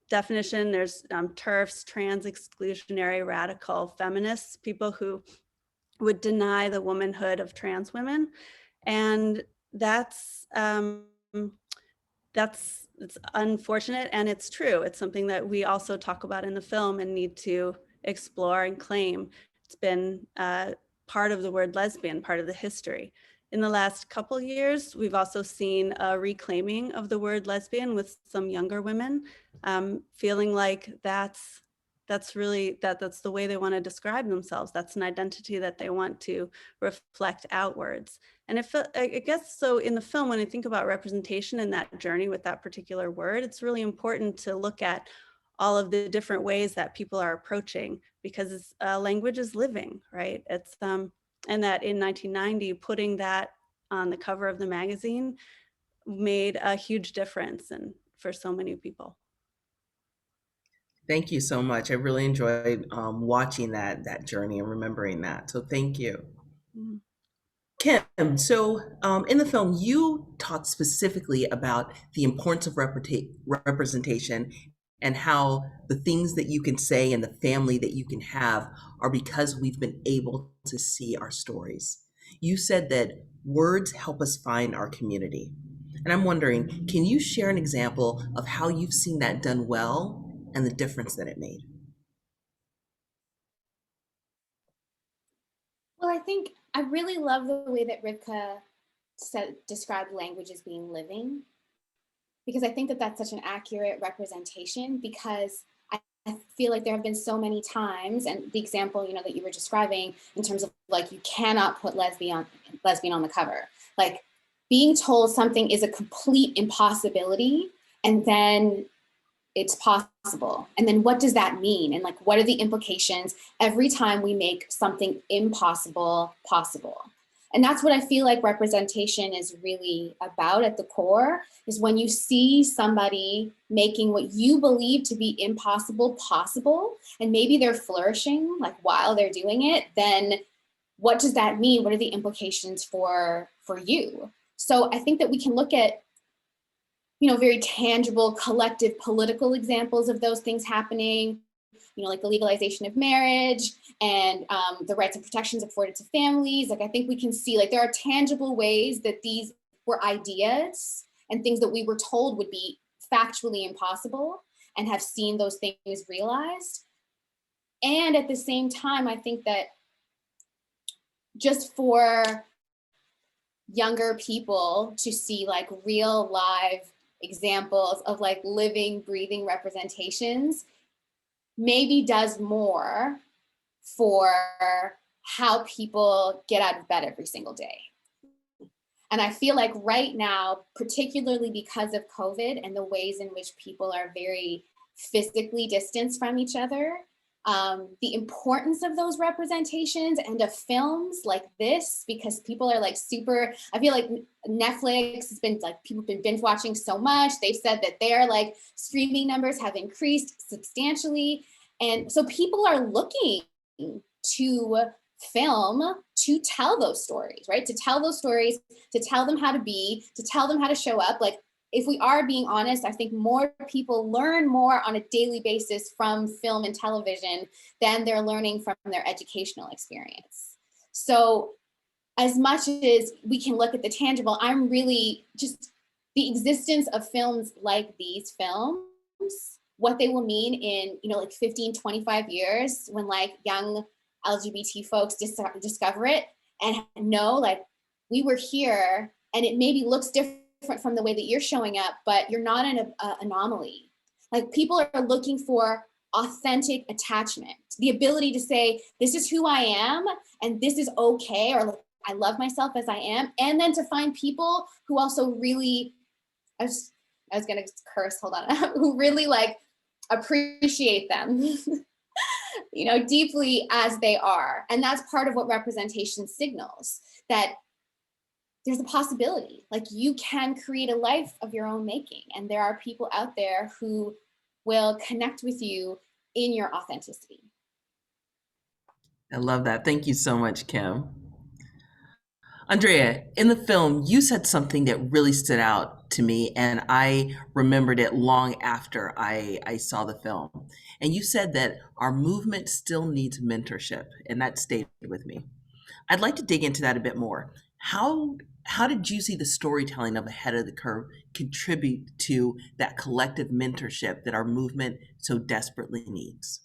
O: definition. There's TERFs, trans exclusionary radical feminists, people who would deny the womanhood of trans women. And it's unfortunate, and it's true. It's something that we also talk about in the film and need to explore and claim. It's been part of the word lesbian, part of the history. In the last couple years, we've also seen a reclaiming of the word lesbian with some younger women, feeling like that's the way they want to describe themselves. That's an identity that they want to reflect outwards. And I guess so in the film, when I think about representation in that journey with that particular word, it's really important to look at all of the different ways that people are approaching, because language is living, right? It's and that in 1990, putting that on the cover of the magazine made a huge difference and for so many people.
C: Thank you so much. I really enjoyed watching that journey and remembering that. So thank you.
O: Mm-hmm.
C: Kim, so in the film, you talked specifically about the importance of representation and how the things that you can say and the family that you can have are because we've been able to see our stories. You said that words help us find our community. And I'm wondering, can you share an example of how you've seen that done well and the difference that it made?
N: Well, I think I really love the way that Rivka described language as being living, because I think that that's such an accurate representation, because I feel like there have been so many times, and the example, you know, that you were describing in terms of like, you cannot put lesbian on the cover, like being told something is a complete impossibility, and then it's possible. And then what does that mean? And like, what are the implications every time we make something impossible possible? And that's what I feel like representation is really about at the core, is when you see somebody making what you believe to be impossible possible, and maybe they're flourishing like while they're doing it, then what does that mean? What are the implications for you? So I think that we can look at, you know, very tangible collective political examples of those things happening, you know, like the legalization of marriage and the rights and protections afforded to families. Like, I think we can see, like, there are tangible ways that these were ideas and things that we were told would be factually impossible, and have seen those things realized. And at the same time, I think that just for younger people to see like real live examples of like living, breathing representations maybe does more for how people get out of bed every single day. And I feel like right now, particularly because of COVID and the ways in which people are very physically distanced from each other, the importance of those representations and of films like this, because people are like super, I feel like Netflix has been like, people have been binge watching so much. They've said that their like streaming numbers have increased substantially. And so people are looking to film to tell those stories, right? To tell those stories, to tell them how to be, to tell them how to show up. Like, if we are being honest, I think more people learn more on a daily basis from film and television than they're learning from their educational experience. So as much as we can look at the tangible, I'm really just the existence of films like these films, what they will mean in, you know, like 15, 25 years when like young LGBT folks discover it and know like we were here, and it maybe looks different from the way that you're showing up, but you're not an anomaly. Like, people are looking for authentic attachment, the ability to say, this is who I am and this is okay, or like, I love myself as I am, and then to find people who also really, I was gonna curse, hold on, who really like appreciate them, you know, deeply as they are. And that's part of what representation signals, that there's a possibility, like you can create a life of your own making. And there are people out there who will connect with you in your authenticity.
C: I love that. Thank you so much, Kim. Andrea, in the film, you said something that really stood out to me, and I remembered it long after I saw the film. And you said that our movement still needs mentorship, and that stayed with me. I'd like to dig into that a bit more. How did you see the storytelling of Ahead of the Curve contribute to that collective mentorship that our movement so desperately needs?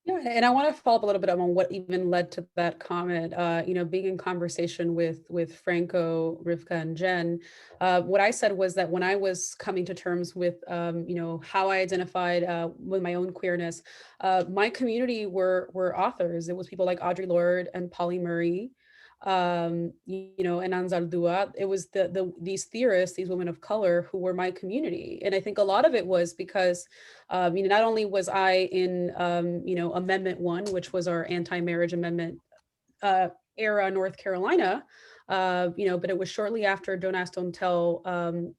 P: Yeah, and I want to follow up a little bit on what even led to that comment. You know, being in conversation with Franco, Rivka, and Jen, what I said was that when I was coming to terms with, you know, how I identified with my own queerness, my community were authors. It was people like Audre Lorde and PAULI Murray, you know, and Anzaldúa. It was these theorists, these women of color who were my community. And I think a lot of it was because, you know, not only was I in, you know, Amendment 1, which was our anti-marriage amendment era, North Carolina, you know, but it was shortly after Don't Ask, Don't Tell,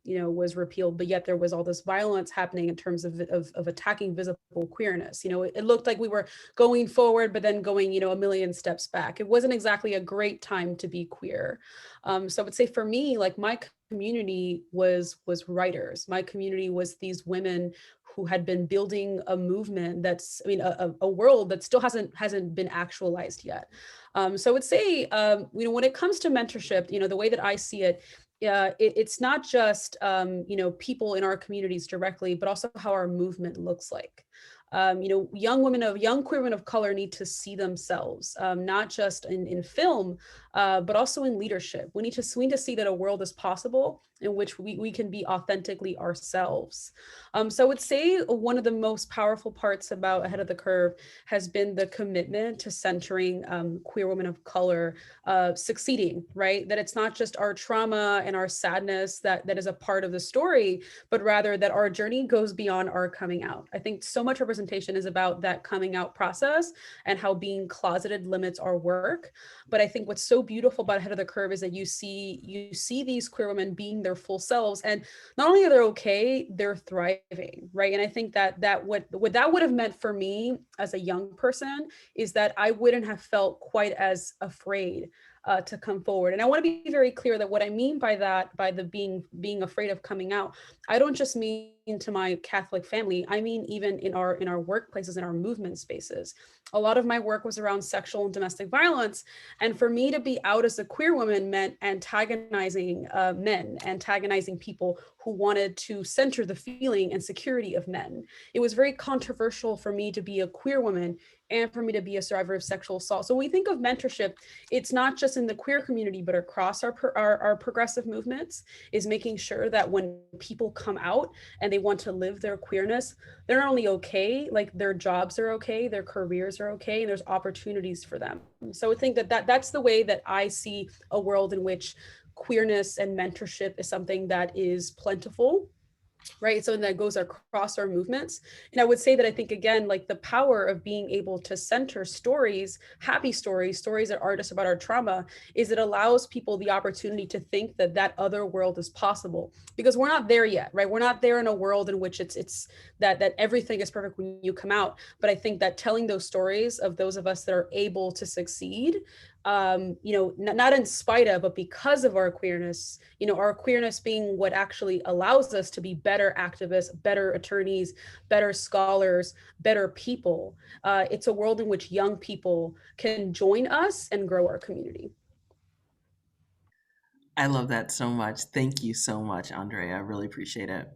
P: you know, was repealed, but yet there was all this violence happening in terms of attacking visible queerness. You know, it looked like we were going forward, but then going, you know, a million steps back. It wasn't exactly a great time to be queer. So I would say for me, like my community was writers. My community was these women who had been building a movement that's, I mean, a world that still hasn't been actualized yet. So I would say, you know, when it comes to mentorship, you know, the way that I see it, it's not just, you know, people in our communities directly, but also how our movement looks like. You know, young queer women of color need to see themselves, not just in film, but also in leadership. We need to see that a world is possible in which we can be authentically ourselves. So I would say one of the most powerful parts about Ahead of the Curve has been the commitment to centering queer women of color succeeding, right? That it's not just our trauma and our sadness that is a part of the story, but rather that our journey goes beyond our coming out. I think so much representation is about that coming out process and how being closeted limits our work. But I think what's so beautiful about Ahead of the Curve is that you see these queer women being their full selves, and not only are they okay, they're thriving, right? And I think that what that would have meant for me as a young person is that I wouldn't have felt quite as afraid to come forward. And I want to be very clear that what I mean by that, by the being afraid of coming out, I don't just mean to my Catholic family. I mean, even in our workplaces, in our movement spaces. A lot of my work was around sexual and domestic violence. And for me to be out as a queer woman meant antagonizing men, antagonizing people who wanted to center the feeling and security of men. It was very controversial for me to be a queer woman and for me to be a survivor of sexual assault. So when we think of mentorship, it's not just in the queer community, but across our progressive movements, is making sure that when people come out and they want to live their queerness, they're not only okay, like their jobs are okay, their careers are okay, and there's opportunities for them. So I think that's the way that I see a world in which queerness and mentorship is something that is plentiful, right? So that goes across our movements. And I would say that I think, again, like the power of being able to center stories, happy stories that aren't just about our trauma, is it allows people the opportunity to think that that other world is possible, because we're not there yet, right? We're not there in a world in which it's that everything is perfect when you come out. But I think that telling those stories of those of us that are able to succeed, you know, not in spite of, but because of our queerness, you know, our queerness being what actually allows us to be better activists, better attorneys, better scholars, better people. It's a world in which young people can join us and grow our community.
C: I love that so much. Thank you so much, Andrea. I really appreciate it.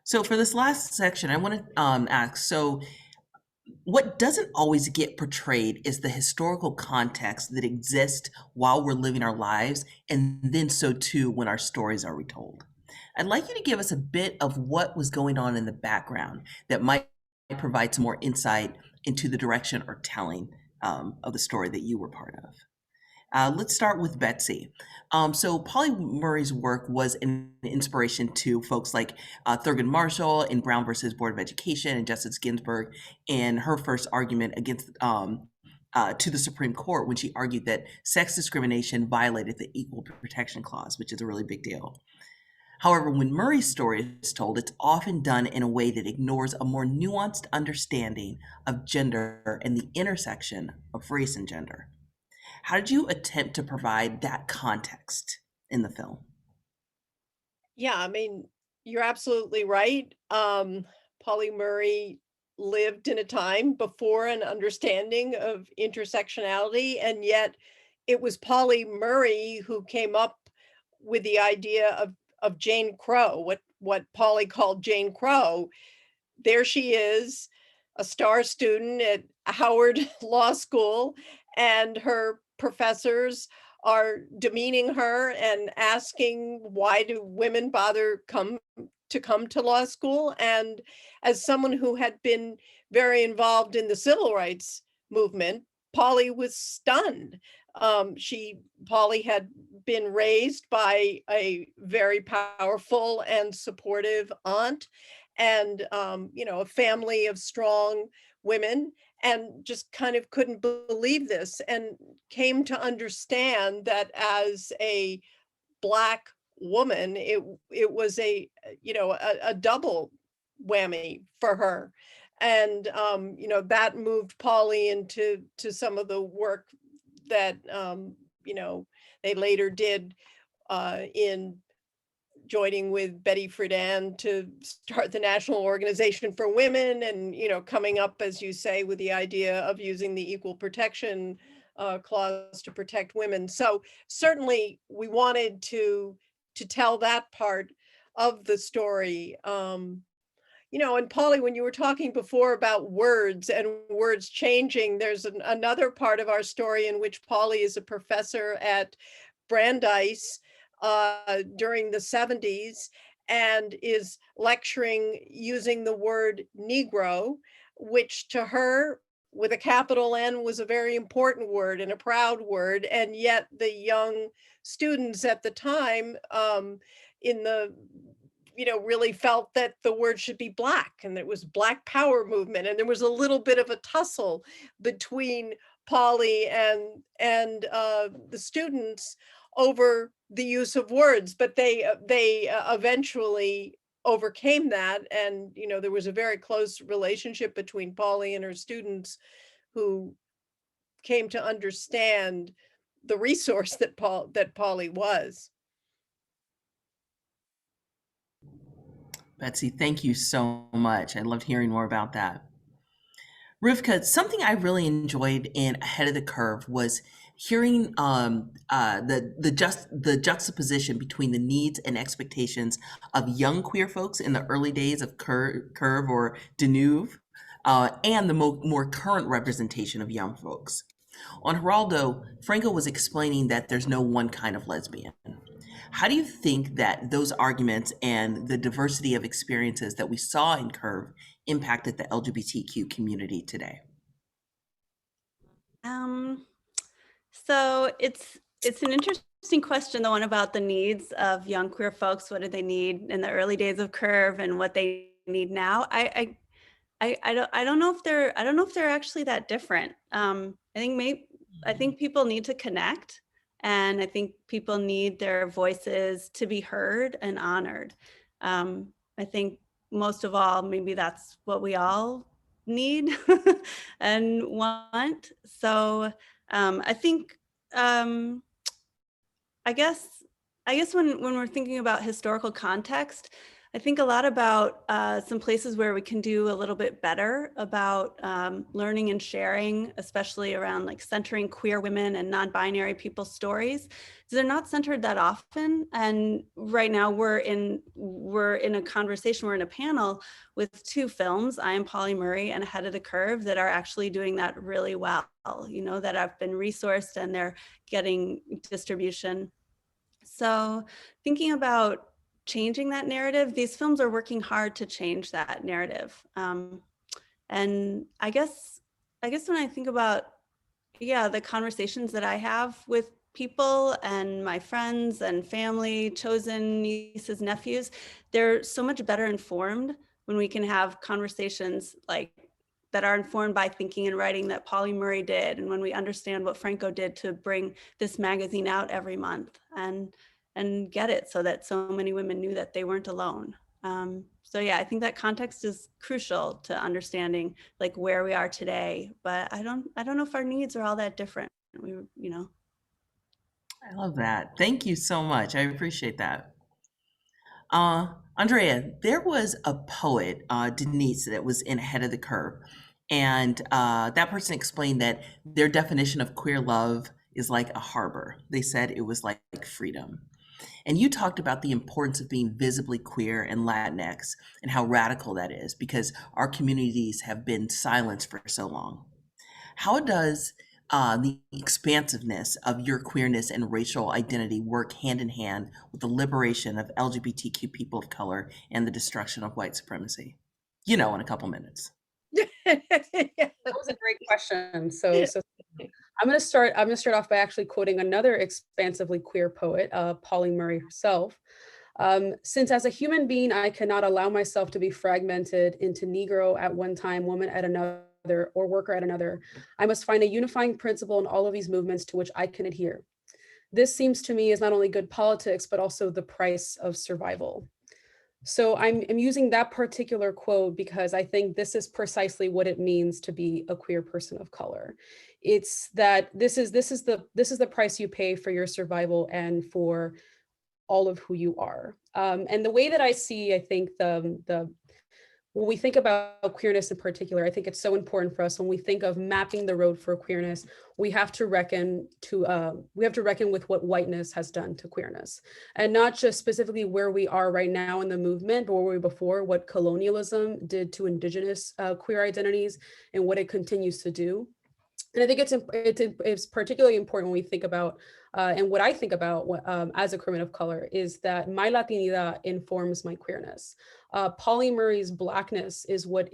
C: So for this last section, I want to ask, so what doesn't always get portrayed is the historical context that exists while we're living our lives, and then so too when our stories are retold. I'd like you to give us a bit of what was going on in the background that might provide some more insight into the direction or telling of the story that you were part of. Let's start with Betsy. So Pauli Murray's work was an inspiration to folks like Thurgood Marshall in Brown versus Board of Education and Justice Ginsburg in her first argument against to the Supreme Court when she argued that sex discrimination violated the Equal Protection Clause, which is a really big deal. However, when Murray's story is told, it's often done in a way that ignores a more nuanced understanding of gender and the intersection of race and gender. How did you attempt to provide that context in the film?
B: Yeah, I mean, you're absolutely right. Pauli Murray lived in a time before an understanding of intersectionality, and yet it was Pauli Murray who came up with the idea of Jane Crow, what Pauli called Jane Crow. There she is, a star student at Howard Law School, and her professors are demeaning her and asking, why do women bother come to law school? And as someone who had been very involved in the civil rights movement, Pauli was stunned. Pauli had been raised by a very powerful and supportive aunt, and a family of strong women, and just kind of couldn't believe this, and came to understand that as a Black woman, it was a double whammy for her. And that moved Pauli into some of the work that they later did in joining with Betty Friedan to start the National Organization for Women, and coming up, as you say, with the idea of using the Equal Protection Clause to protect women. So certainly we wanted to tell that part of the story. And Pauli, when you were talking before about words and words changing, there's another part of our story in which Pauli is a professor at Brandeis during the 70s, and is lecturing using the word Negro, which to her, with a capital N, was a very important word and a proud word. And yet the young students at the time really felt that the word should be Black, and it was Black Power movement. And there was a little bit of a tussle between Pauli and the students over the use of words, but they eventually overcame that. And there was a very close relationship between Pauli and her students, who came to understand the resource that Pauli was.
C: Betsy, thank you so much. I loved hearing more about that. Rivka, something I really enjoyed in Ahead of the Curve was hearing the juxtaposition between the needs and expectations of young queer folks in the early days of Curve or Denuve, and the more current representation of young folks. On Geraldo, Franco was explaining that there's no one kind of lesbian. How do you think that those arguments and the diversity of experiences that we saw in Curve impacted the LGBTQ community today?
O: So it's an interesting question, the one about the needs of young queer folks. What did they need in the early days of Curve, and what they need now? I don't know if they're actually that different. I think people need to connect, and I think people need their voices to be heard and honored. I think most of all, maybe that's what we all need and want. So I think, I guess when we're thinking about historical context, I think a lot about some places where we can do a little bit better about learning and sharing, especially around like centering queer women and non-binary people's stories. They're not centered that often. And right now we're in a conversation, we're in a panel with two films, I Am Pauli Murray and Ahead of the Curve, that are actually doing that really well, that have been resourced and they're getting distribution. So thinking about changing that narrative, these films are working hard to change that narrative. And I guess when I think about yeah, the conversations that I have with people and my friends and family, chosen nieces, nephews, they're so much better informed when we can have conversations like that are informed by thinking and writing that Pauli Murray did, and when we understand what Franco did to bring this magazine out every month and get it so that so many women knew that they weren't alone. So yeah, I think that context is crucial to understanding like where we are today, but I don't know if our needs are all that different. We, you know.
C: I love that. Thank you so much. I appreciate that. Andrea, there was a poet, Denise, that was in Ahead of the Curve. And that person explained that their definition of queer love is like a harbor. They said it was like freedom. And you talked about the importance of being visibly queer and Latinx and how radical that is because our communities have been silenced for so long. How does the expansiveness of your queerness and racial identity work hand in hand with the liberation of LGBTQ people of color and the destruction of white supremacy? You know, in a couple minutes.
P: That was a great question. So I'm going to start off by actually quoting another expansively queer poet, Pauli Murray herself. Since as a human being, I cannot allow myself to be fragmented into Negro at one time, woman at another, or worker at another, I must find a unifying principle in all of these movements to which I can adhere. This seems to me is not only good politics, but also the price of survival. So I'm using that particular quote because I think this is precisely what it means to be a queer person of color. It's that this is the price you pay for your survival and for all of who you are. And the way that I see, I think when we think about queerness in particular, I think it's so important for us when we think of mapping the road for queerness, we have to reckon with what whiteness has done to queerness, and not just specifically where we are right now in the movement, but where we were before, what colonialism did to indigenous queer identities and what it continues to do. And I think it's particularly important when we think about, and what I think about as a woman of color is that my Latinidad informs my queerness. Pauli Murray's Blackness is what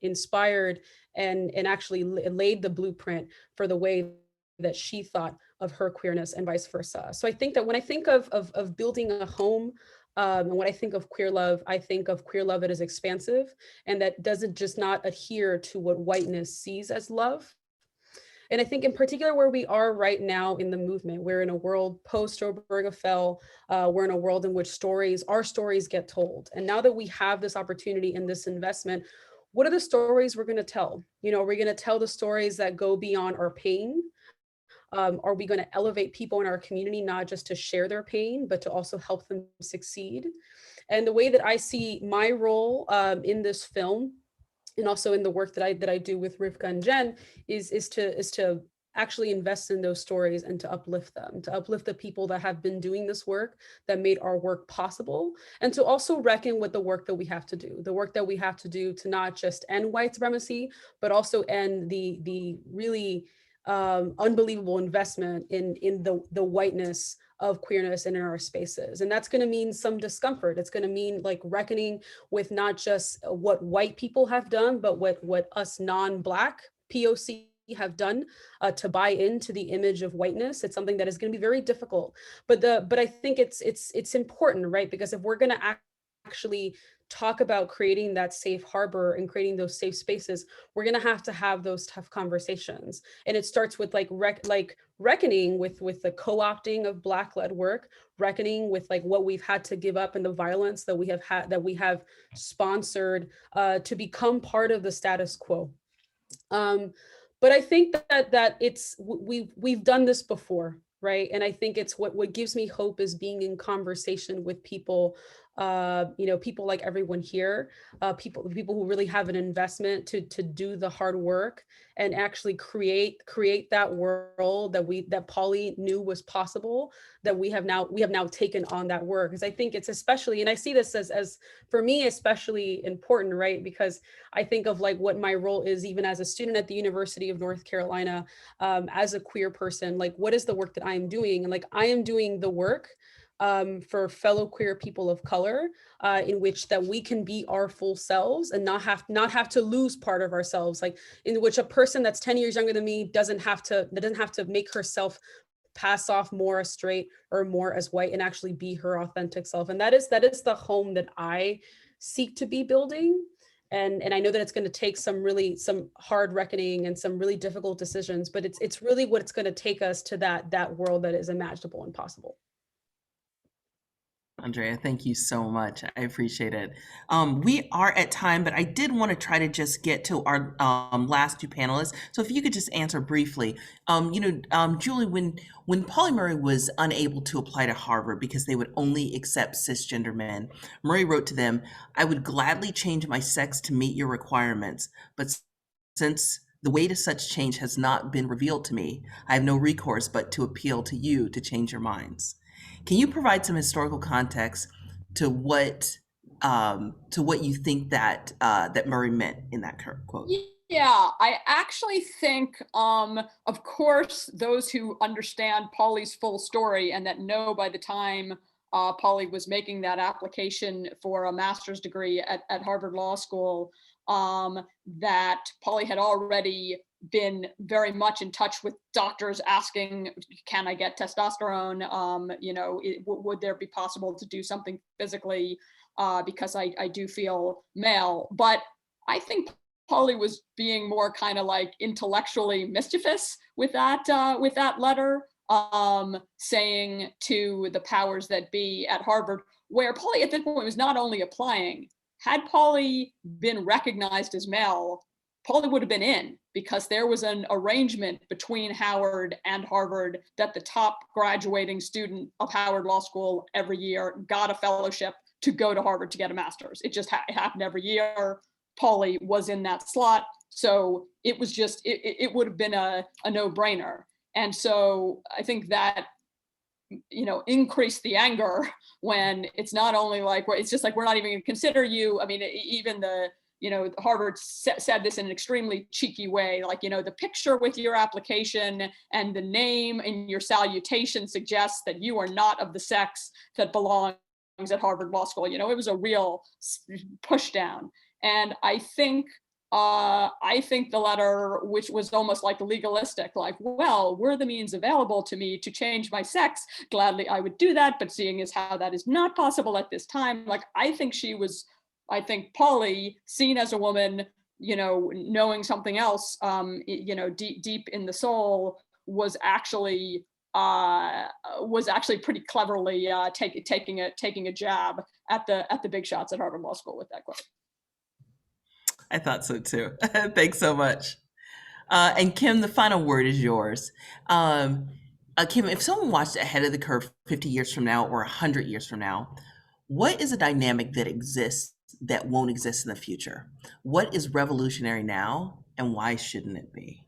P: inspired and actually laid the blueprint for the way that she thought of her queerness and vice versa. So I think that when I think of building a home, and when I think of queer love, I think of queer love that is expansive and that doesn't just not adhere to what whiteness sees as love. And I think in particular where we are right now in the movement, we're in a world post Obergefell, we're in a world in which our stories get told. And now that we have this opportunity and this investment, what are the stories we're going to tell? You know, are we going to tell the stories that go beyond our pain? Are we going to elevate people in our community, not just to share their pain, but to also help them succeed? And the way that I see my role in this film, and also in the work that I do with Rivka and Jen, is to actually invest in those stories and to uplift them, to uplift the people that have been doing this work, that made our work possible, and to also reckon with the work that we have to do, to not just end white supremacy, but also end the really unbelievable investment in the whiteness of queerness and in our spaces. And that's going to mean some discomfort. It's going to mean like reckoning with not just what white people have done, but what us non-Black POC have done to buy into the image of whiteness. It's something that is going to be very difficult, but I think it's important, right? Because if we're going to actually talk about creating that safe harbor and creating those safe spaces, we're going to have those tough conversations. And it starts with reckoning with the co-opting of Black-led work, reckoning with like what we've had to give up and the violence that we have sponsored to become part of the status quo. But I think that we've done this before, right? And I think it's what gives me hope is being in conversation with people, people like everyone here, people who really have an investment to do the hard work and actually create that world that Pauli knew was possible, that we have now taken on that work. Because I think it's especially, and I see this as for me especially important, right? Because I think of like what my role is even as a student at the University of North Carolina, as a queer person, like what is the work that I am doing? And like I am doing the work for fellow queer people of color, in which that we can be our full selves and not have to lose part of ourselves, like in which a person that's 10 years younger than me doesn't have to make herself pass off more as straight or more as white, and actually be her authentic self. And that is the home that I seek to be building. And I know that it's going to take some hard reckoning and some really difficult decisions, but it's really what it's going to take us to that world that is imaginable and possible.
C: Andrea, thank you so much. I appreciate it. We are at time, but I did want to try to just get to our last two panelists. So if you could just answer briefly, Julie, when Pauli Murray was unable to apply to Harvard because they would only accept cisgender men, Murray wrote to them, "I would gladly change my sex to meet your requirements, but since the way to such change has not been revealed to me, I have no recourse but to appeal to you to change your minds." Can you provide some historical context to what you think that that Murray meant in that quote?
Q: Yeah, I actually think, of course, those who understand Pauli's full story and that know by the time Pauli was making that application for a master's degree at Harvard Law School, that Pauli had already been very much in touch with doctors asking, can I get testosterone? Would there be possible to do something physically because I do feel male? But I think Pauli was being more kind of like intellectually mischievous with that letter, saying to the powers that be at Harvard, where Pauli at this point was not only applying. Had Pauli been recognized as male, Pauli would have been in, because there was an arrangement between Howard and Harvard that the top graduating student of Howard Law School every year got a fellowship to go to Harvard to get a master's. It just happened every year. Pauli was in that slot. So it was just, it would have been a no-brainer. And so I think that, increased the anger when it's not only like, it's just like, we're not even gonna consider you. I mean, even Harvard said this in an extremely cheeky way, like, the picture with your application and the name in your salutation suggests that you are not of the sex that belongs at Harvard Law School. It was a real push down. And I think the letter, which was almost like legalistic, like, well, were the means available to me to change my sex, gladly I would do that, but seeing as how that is not possible at this time, like, I think Pauli, seen as a woman, knowing something else, deep in the soul, was actually pretty cleverly taking a jab at the big shots at Harvard Law School with that quote.
C: I thought so too. Thanks so much. And Kim, the final word is yours. Kim, if someone watched Ahead of the Curve 50 years from now or 100 years from now, what is a dynamic that exists that won't exist in the future? What is revolutionary now, and why shouldn't it be?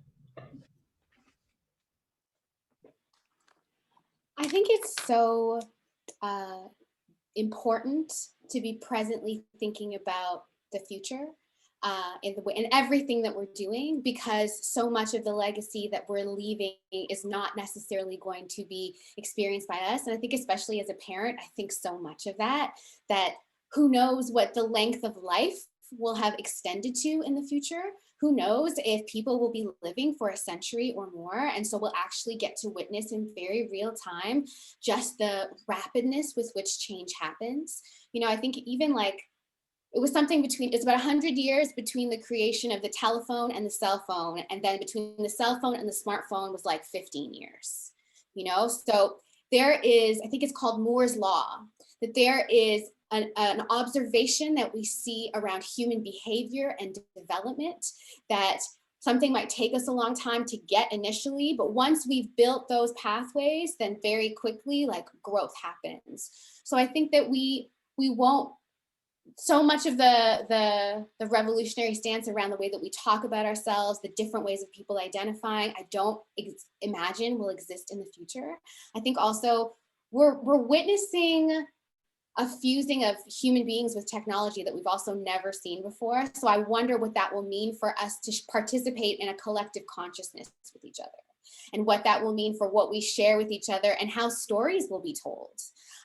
N: I think it's so important to be presently thinking about the future in everything that we're doing, because so much of the legacy that we're leaving is not necessarily going to be experienced by us. And I think especially as a parent, I think so much of that who knows what the length of life will have extended to in the future. Who knows if people will be living for a century or more. And so we'll actually get to witness in very real time just the rapidness with which change happens. I think even like, it was something it's about 100 years between the creation of the telephone and the cell phone. And then between the cell phone and the smartphone was like 15 years, So there is, I think it's called Moore's Law, that there is an observation that we see around human behavior and development, that something might take us a long time to get initially, but once we've built those pathways, then very quickly, like, growth happens. So I think that we won't, so much of the revolutionary stance around the way that we talk about ourselves, the different ways of people identifying, I don't imagine will exist in the future. I think also we're witnessing a fusing of human beings with technology that we've also never seen before. So I wonder what that will mean for us to participate in a collective consciousness with each other. and what that will mean for what we share with each other and how stories will be told.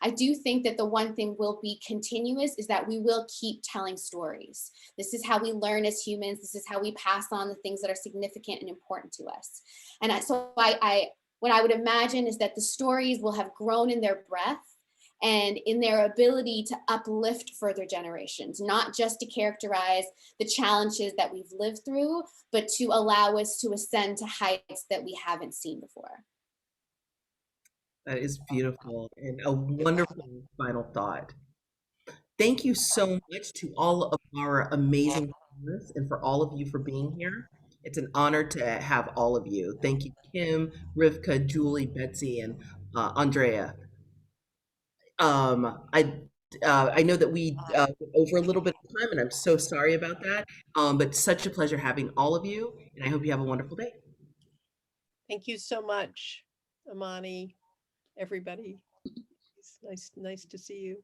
N: I do think that the one thing will be continuous is that we will keep telling stories. This is how we learn as humans. This is how we pass on the things that are significant and important to us. And what I would imagine is that the stories will have grown in their breadth and in their ability to uplift further generations, not just to characterize the challenges that we've lived through, but to allow us to ascend to heights that we haven't seen before.
C: That is beautiful and a wonderful final thought. Thank you so much to all of our amazing panelists and for all of you for being here. It's an honor to have all of you. Thank you, Kim, Rivka, Julie, Betsy, and Andrea. I know that we went over a little bit of time, and I'm so sorry about that. But such a pleasure having all of you, and I hope you have a wonderful day.
B: Thank you so much, Imani, everybody. It's nice to see you.